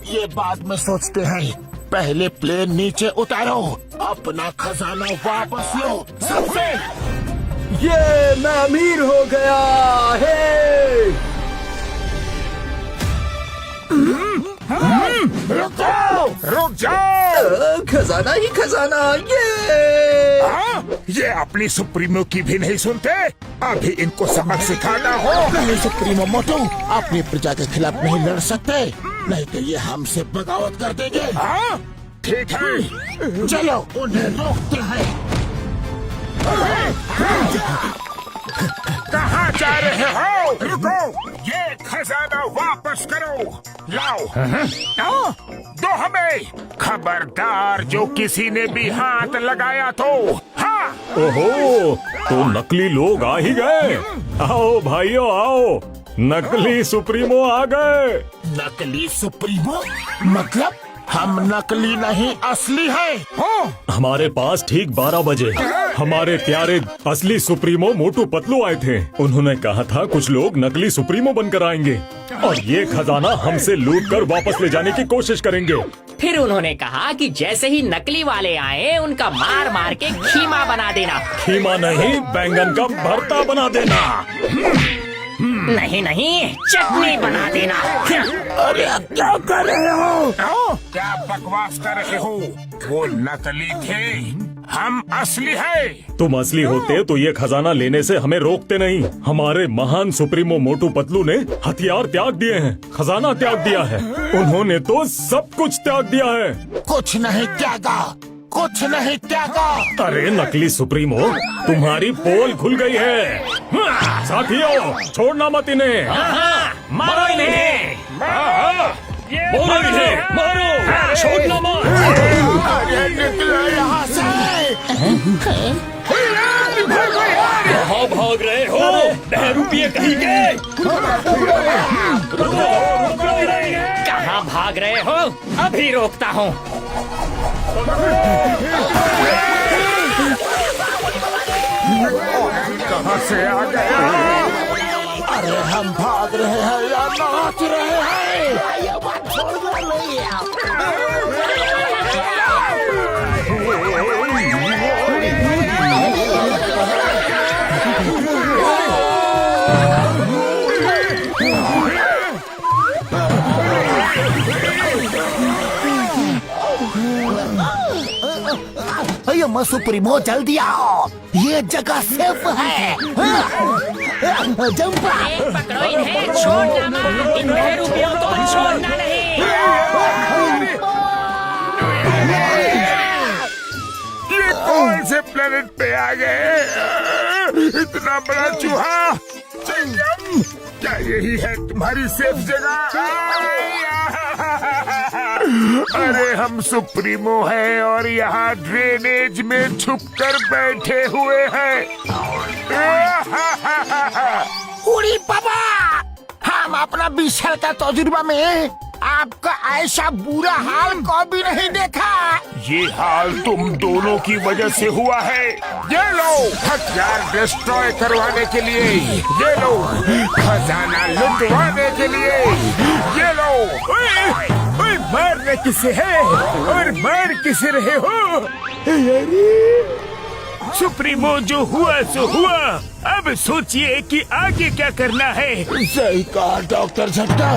ये बाद में सोचते हैं, पहले प्लेन नीचे उतारो, अपना खजाना वापस लो सबसे। ये मैं अमीर हो गया है। रुक जाओ। खजाना ही खजाना। ये अपनी सुप्रीमो की भी नहीं सुनते। अभी इनको सबक सिखाना हो। नहीं सुप्रीमो मोटू, अपनी प्रजा के खिलाफ नहीं लड़ सकते, नहीं तो ये हमसे बगावत कर देंगे। हाँ, ठीक है, चलो उन्हें रोकते हैं। कहाँ जा रहे हो? रुको, ये खजाना वापस करो। लाओ, दो हमें। खबरदार, जो किसी ने भी हाथ लगाया तो। हाँ, ओहो, तो नकली लोग आ ही गए। आओ भाइयों आओ, नकली सुप्रीमो आ गए। नकली सुप्रीमो मतलब हम नकली नहीं असली हैं। हमारे पास ठीक 12 बजे हमारे प्यारे असली सुप्रीमो मोटू पतलू आए थे। उन्होंने कहा था कुछ लोग नकली सुप्रीमो बनकर आएंगे और ये खजाना हमसे लूट कर वापस ले जाने की कोशिश करेंगे। फिर उन्होंने कहा कि जैसे ही नकली वाले आए उनका मार मार के खीमा बना देना। खीमा नहीं, बैंगन का भरता बना देना। नहीं नहीं, चटनी बना देना। अरे क्या कर रहे हो? क्या बकवास कर रहे हो? वो नकली थे, हम असली हैं। तुम असली होते तो ये खजाना लेने से हमें रोकते नहीं। हमारे महान सुप्रीमो मोटू पतलू ने हथियार त्याग दिए हैं, खजाना त्याग दिया है। उन्होंने तो सब कुछ त्याग दिया है। कुछ नहीं त्यागा, कुछ नहीं त्यागा। अरे नकली सुप्रीमो, तुम्हारी पोल खुल गई है। साथियों, छोड़ना मत इन्हें। मारो इन्हें। बोलो इन्हें, मारो, छोड़ना मत। अरे निकलो यहाँ से। कहाँ भाग रहे हो? बहरूपिये कहीं के? कहाँ भाग रहे हो? अभी रोकता हूँ। कहाँ से आ गया? अरे हम भाग रहे हैं या नाच रहे हैं? ये बात छोड़ना नहीं है। अय्यो सुप्रीमो जल्दी आओ, ये जगह सेफ है। जंप। पकड़ो इन्हें, छोड़ना मत। इन बहरूपियों को छोड़ना नहीं। ये कौन से प्लेनेट पे आ गए? इतना बड़ा चूहा। चिंगम, क्या यही है तुम्हारी सेफ जगह? अरे हम सुप्रीमो हैं और यहाँ ड्रेनेज में छुपकर बैठे हुए हैं। उड़ी बाबा, हम अपना 20 साल का तजुर्बा में आपका ऐसा बुरा हाल कभी नहीं देखा। ये हाल तुम दोनों की वजह से हुआ है। ये लो हथियार डिस्ट्रॉय करवाने के लिए, ये लो खजाना लुटवाने के लिए, ये लो। ओए मारने किसे है और मार किसे रहे हो? सुप्रीमो जो हुआ सो हुआ, अब सोचिए कि आगे क्या करना है। सही कहा डॉक्टर झट्टा।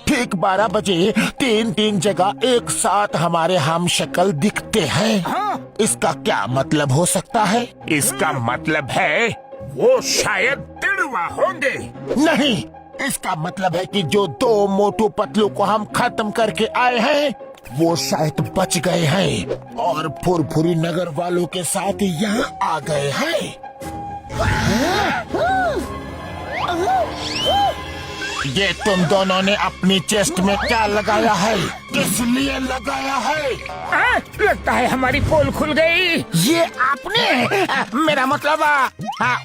ठीक 12 बजे 3 जगह एक साथ हमारे हम शक्ल दिखते हैं। इसका क्या मतलब हो सकता है? इसका मतलब है वो शायद तिड़वा होंगे। नहीं, इसका मतलब है कि जो 2 मोटू पतलू को हम खत्म करके आए हैं वो शायद बच गए हैं और फुरफुरी नगर वालों के साथ यहाँ आ गए हैं। ये तुम दोनों ने अपनी चेस्ट में क्या लगाया है? किस लिए लगाया है? लगता है हमारी पोल खुल गई। ये आपने, मेरा मतलब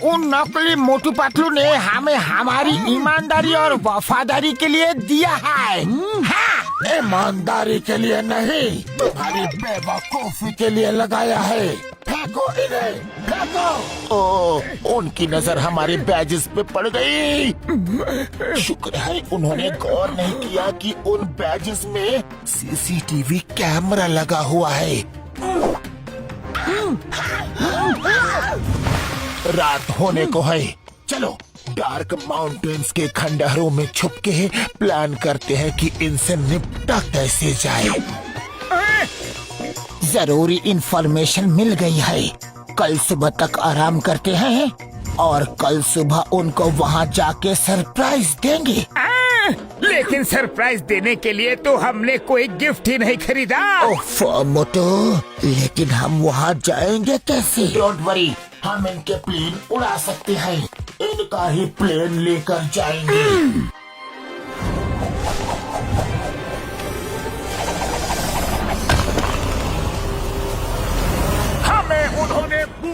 उन नकली मोटू पतलू ने हमें हमारी ईमानदारी और वफादारी के लिए दिया है। हाँ, ईमानदारी के लिए नहीं, तुम्हारी बेवकूफी के लिए लगाया है। फेंको इन्हें, फेंको। ओ, उनकी नजर हमारी बैजेस पे पड़ गई। शुक्र है उन्होंने गौर नहीं किया कि उन बैजेस में सीसीटीवी कैमरा लगा हुआ है। रात होने को है, चलो डार्क माउंटेन्स के खंडहरों में छुप के प्लान करते हैं कि इनसे निपटा कैसे जाए। जरूरी इंफॉर्मेशन मिल गई है। कल सुबह तक आराम करते हैं और कल सुबह उनको वहाँ जाके सरप्राइज देंगे। लेकिन सरप्राइज देने के लिए तो हमने कोई गिफ्ट ही नहीं खरीदा। ओफ मोटू, लेकिन हम वहाँ जाएंगे कैसे? डोंट वरी, हम इनके प्लेन उड़ा सकते हैं। इनका ही प्लेन लेकर जाएंगे।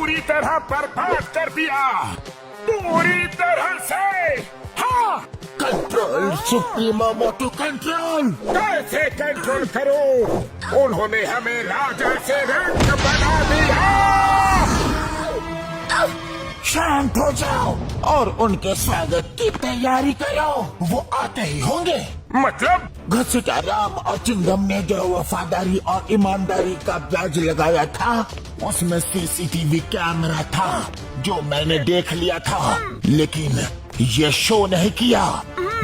पूरी तरह बर्बाद कर दिया, पूरी तरह से। हाँ, कंट्रोल सुप्रीमो मोटू कंट्रोल। कैसे कंट्रोल करो? उन्होंने हमें राजा से रंग बना दिया। शांत हो जाओ और उनके स्वागत की तैयारी करो। वो आते ही होंगे। मतलब? घसीटा राम और चिंगम ने जो वफादारी और ईमानदारी का ब्याज लगाया था, उसमें सीसीटीवी कैमरा था जो मैंने देख लिया था, लेकिन ये शो नहीं किया।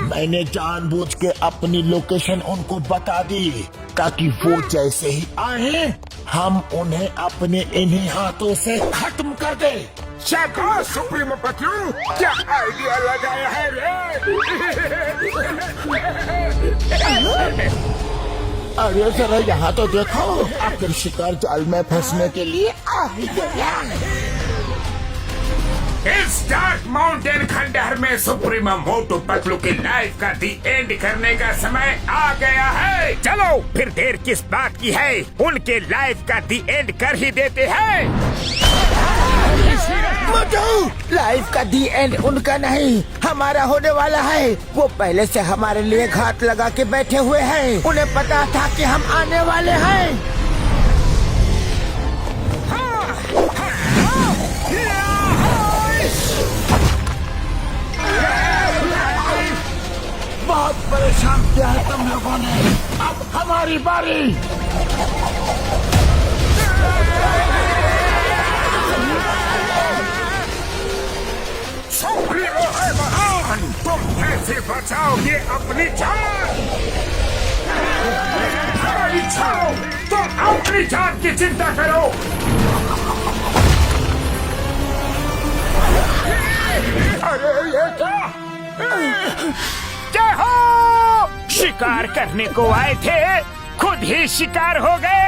मैंने जानबूझ के अपनी लोकेशन उनको बता दी ताकि वो जैसे ही आए हम उन्हें अपने इन्हीं हाथों से खत्म कर दे। शाबाश सुप्रीमो पतलू, क्या आइडिया लगाया है रे। अरे जरा यहाँ तो देखो, आखिर शिकार जाल में फंसने के लिए आ ही गया। इस डार्क माउंटेन खंडहर में सुप्रीमो मोटू पतलू की लाइफ का दी एंड करने का समय आ गया है। चलो फिर देर किस बात की है, उनके लाइफ का दी एंड कर ही देते हैं। मोटू, लाइफ का दी एंड उनका नहीं हमारा होने वाला है। वो पहले से हमारे लिए घात लगा के बैठे हुए हैं। उन्हें पता था कि हम आने वाले हैं। बहुत परेशान किया है तुम लोगों ने, अब हमारी बारी। सुप्रीमो है महान, तुम कैसे बचाओगे अपनी जान? हमारी जाओ, तुम अपनी जान की चिंता करो। अरे ये क्या? क्या हो? शिकार करने को आए थे, खुद ही शिकार हो गए।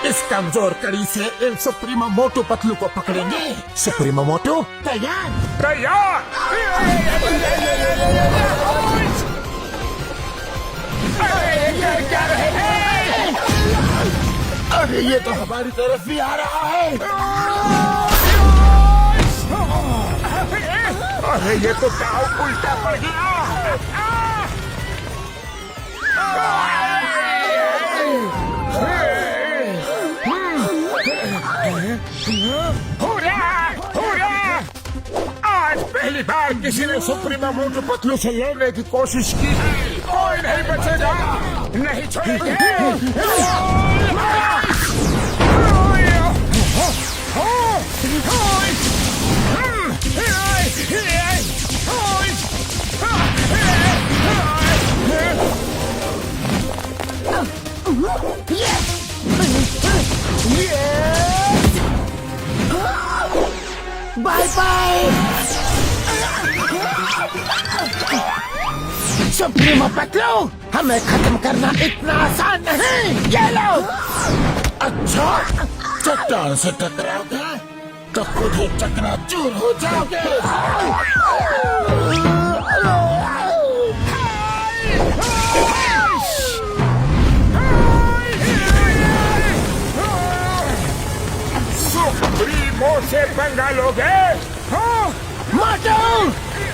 इस कमजोर कड़ी से इन सुप्रीमो मोटू पतलू को पकड़ेंगे। सुप्रीमो मोटू तैयार? तैयार। अरे ये तो हमारी तरफ भी आ रहा है। अरे ये तो दाव उल्टा पड़ गया। हुर्रा! हुर्रा! आज पहली बार किसी ने सुप्रीमो मोटू पतलू से लड़ने की कोशिश की है। कोई नहीं बचेगा, नहीं छोड़ेंगे। Bye bye. सुप्रीमो पतलू, हमें खत्म करना इतना आसान नहीं। ये लो। अच्छा, चट्टान से टकराओगे तो खुद ही चकनाचूर हो जाओगे। सुप्रीमो से पंगा लोगे? मोटू,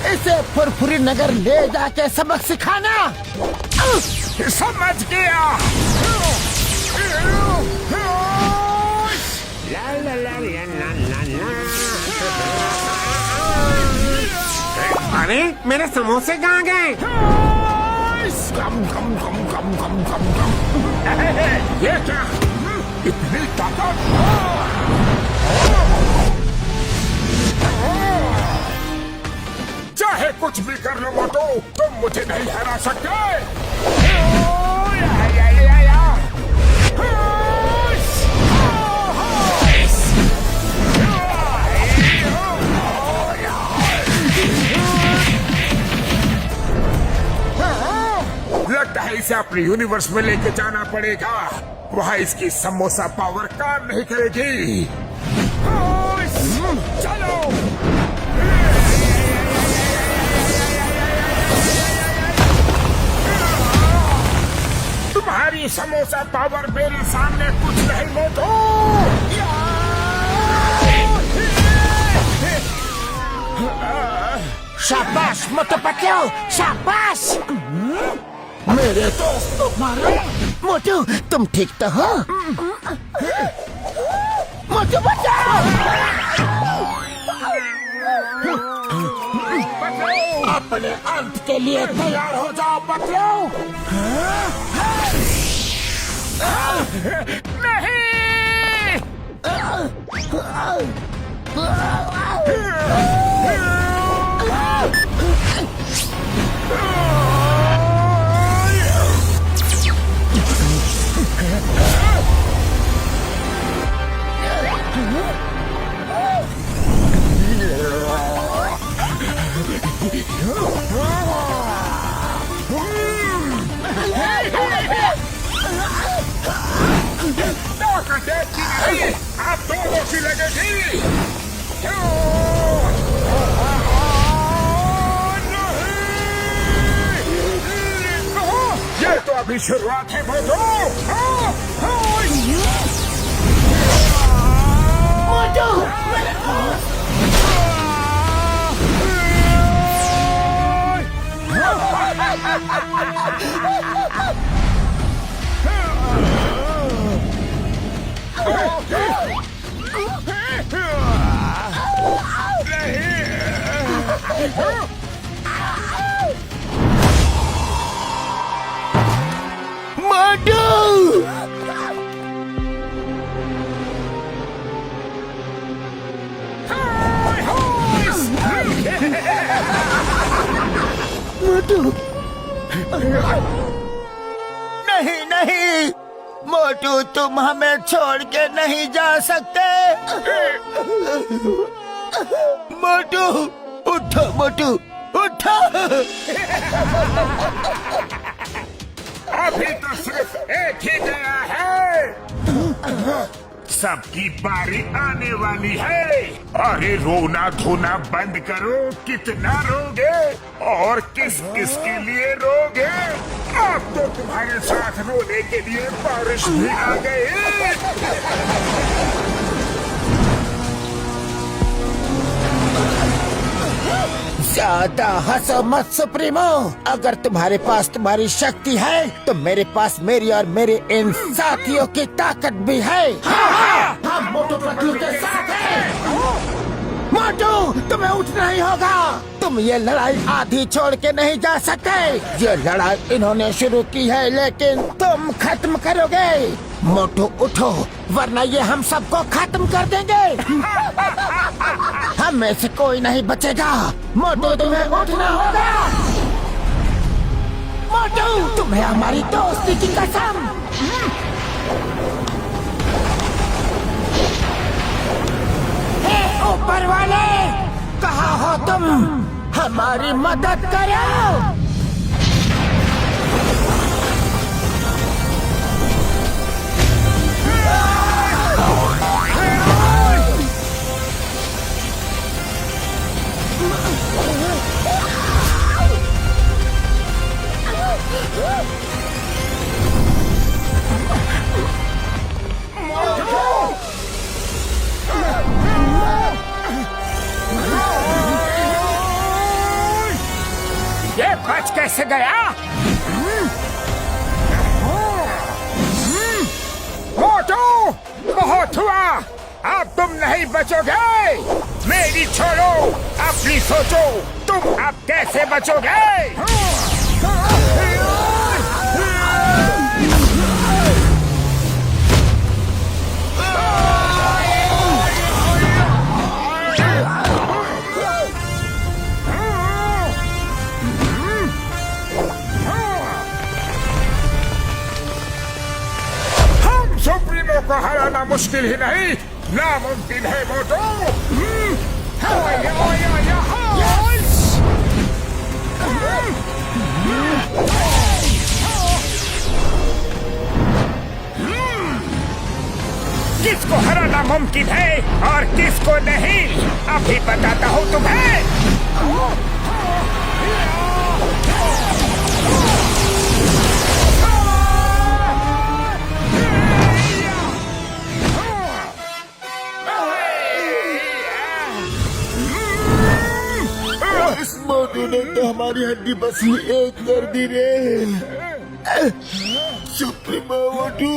इसे फुरफुरी नगर ले जाके सबक सिखाना। समझ गया। अरे मेरे समोसे कहाँ गए? ये क्या? इतनी ताकत? चाहे कुछ भी कर लो मोटू, तुम मुझे नहीं हरा सकते। लगता है इसे अपने यूनिवर्स में लेके जाना पड़ेगा। वहाँ इसकी समोसा पावर काम नहीं करेगी। चलो। तुम्हारी समोसा पावर मेरे सामने कुछ नहीं मोटू। शाबाश मोटू पतलू, शाबाश। मेरे दोस्त तुम्हारे। मोटू तुम ठीक तो हो? मोटू बचाओ। अपने अंत के लिए तैयार हो जाओ पतलू। आप दोनों की लगेगी। ये तो अभी शुरुआत है मोटू। नहीं नहीं मोटू, तुम हमें छोड़ के नहीं जा सकते। मोटू उठो, मोटू उठो। अभी तो सिर्फ एक ही गया है। सबकी बारी आने वाली है। अरे रोना धोना बंद करो। कितना रोगे और किस किस के लिए रोगे? अब तो तुम्हारे साथ रोने के लिए बारिश भी आ गई। ज्यादा हंसो मत सुप्रीमो। अगर तुम्हारे पास तुम्हारी शक्ति है तो मेरे पास मेरी और मेरे इन साथियों की ताकत भी है। हम मोटू पतलू के साथ हैं। मोटू तुम्हें उठना ही होगा। तुम ये लड़ाई आधी छोड़ के नहीं जा सकते। ये लड़ाई इन्होंने शुरू की है लेकिन तुम खत्म करोगे। मोटू उठो वरना ये हम सबको खत्म कर देंगे। हम में से कोई नहीं बचेगा। मोटू तुम्हें उठना होगा। मोटू तुम्हें हमारी दोस्ती की कसम। हे ऊपर वाले, कहाँ हो तुम? हमारी मदद करो। ये बच कैसे गया? मोटू बहुत हुआ। अब तुम नहीं बचोगे। मेरी छोड़ो, अपनी सोचो। तुम अब कैसे बचोगे? सुप्रीमो को हराना मुश्किल ही नहीं, नामुमकिन है मोटू। किसको हराना मुमकिन है और किसको नहीं, अभी बताता हूँ तुम्हें। मोटू ने तो हमारी हड्डी पसली एक कर दी रे। सुप्रीमो मोटू,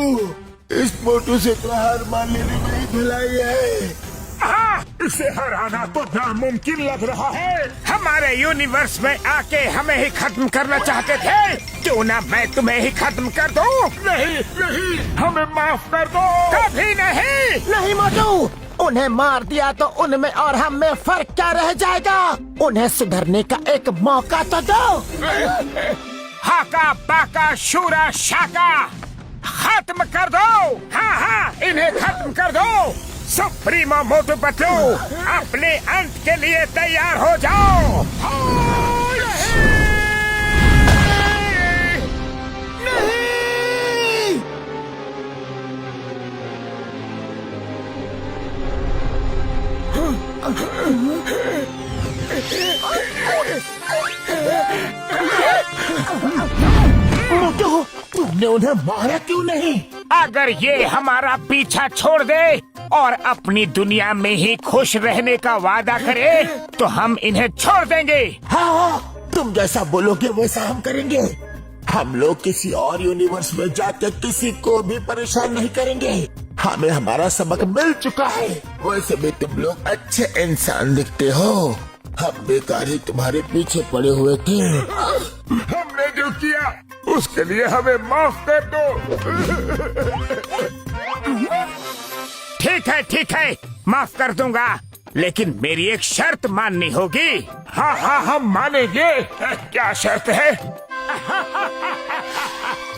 इस मोटू से तो हार मान लेने में ही भलाई है। हाँ, इसे हराना तो नामुमकिन लग रहा है। हमारे यूनिवर्स में आके हमें ही खत्म करना चाहते थे, क्यों ना मैं तुम्हें ही खत्म कर दूं? नहीं नहीं, हमें माफ कर दो। कभी नहीं। नहीं मोटू, उन्हें मार दिया तो उनमें और हम में फर्क क्या रह जाएगा? उन्हें सुधरने का एक मौका तो दो। हाका बाका शूरा शाका खत्म कर दो। हाँ हाँ, इन्हें खत्म कर दो। सुप्रीमो मोटू पतलू, अपने अंत के लिए तैयार हो जाओ। मोटू, तुमने उन्हें मारा क्यों नहीं? अगर ये हमारा पीछा छोड़ दे और अपनी दुनिया में ही खुश रहने का वादा करे तो हम इन्हें छोड़ देंगे। हाँ, तुम जैसा बोलोगे वैसा हम करेंगे। हम लोग किसी और यूनिवर्स में जाकर किसी को भी परेशान नहीं करेंगे। हमें हमारा सबक मिल चुका है। वैसे भी तुम लोग अच्छे इंसान दिखते हो। हम बेकार ही तुम्हारे पीछे पड़े हुए थे। हमने जो किया उसके लिए हमें माफ कर दो। ठीक है, माफ कर दूंगा, लेकिन मेरी एक शर्त माननी होगी। हाँ हाँ, हम मानेंगे। क्या शर्त है?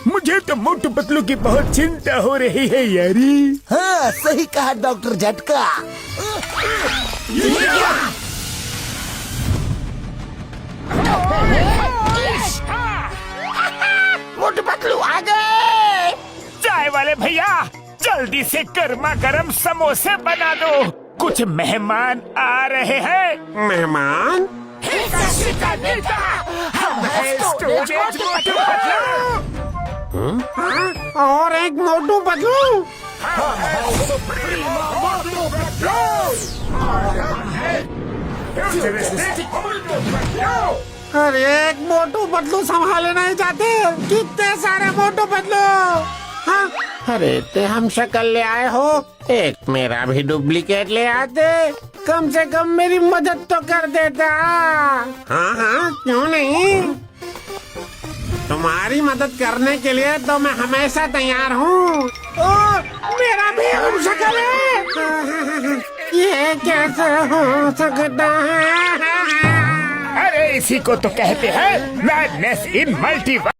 मुझे तो मोटू पतलू की बहुत चिंता हो रही है यारी। हाँ, सही कहा डॉक्टर झटका। मोटू पतलू आ गए। चाय वाले भैया, जल्दी से गर्मा गर्म समोसे बना दो, कुछ मेहमान आ रहे हैं। मेहमान? और एक मोटू पतलू। अरे एक मोटू पतलू संभाले नहीं जाते, कितने सारे मोटू पतलू। हाँ? अरे ते हम शक्ल ले आए हो, एक मेरा भी डुप्लीकेट ले आते, कम से कम मेरी मदद तो कर देता। हाँ हाँ, क्यों नहीं, तुम्हारी मदद करने के लिए तो मैं हमेशा तैयार हूँ। मेरा भी हम शक्ल है, ये कैसे हो सकता है? अरे इसी को तो कहते हैं मैडनेस इन मल्टीवर्स।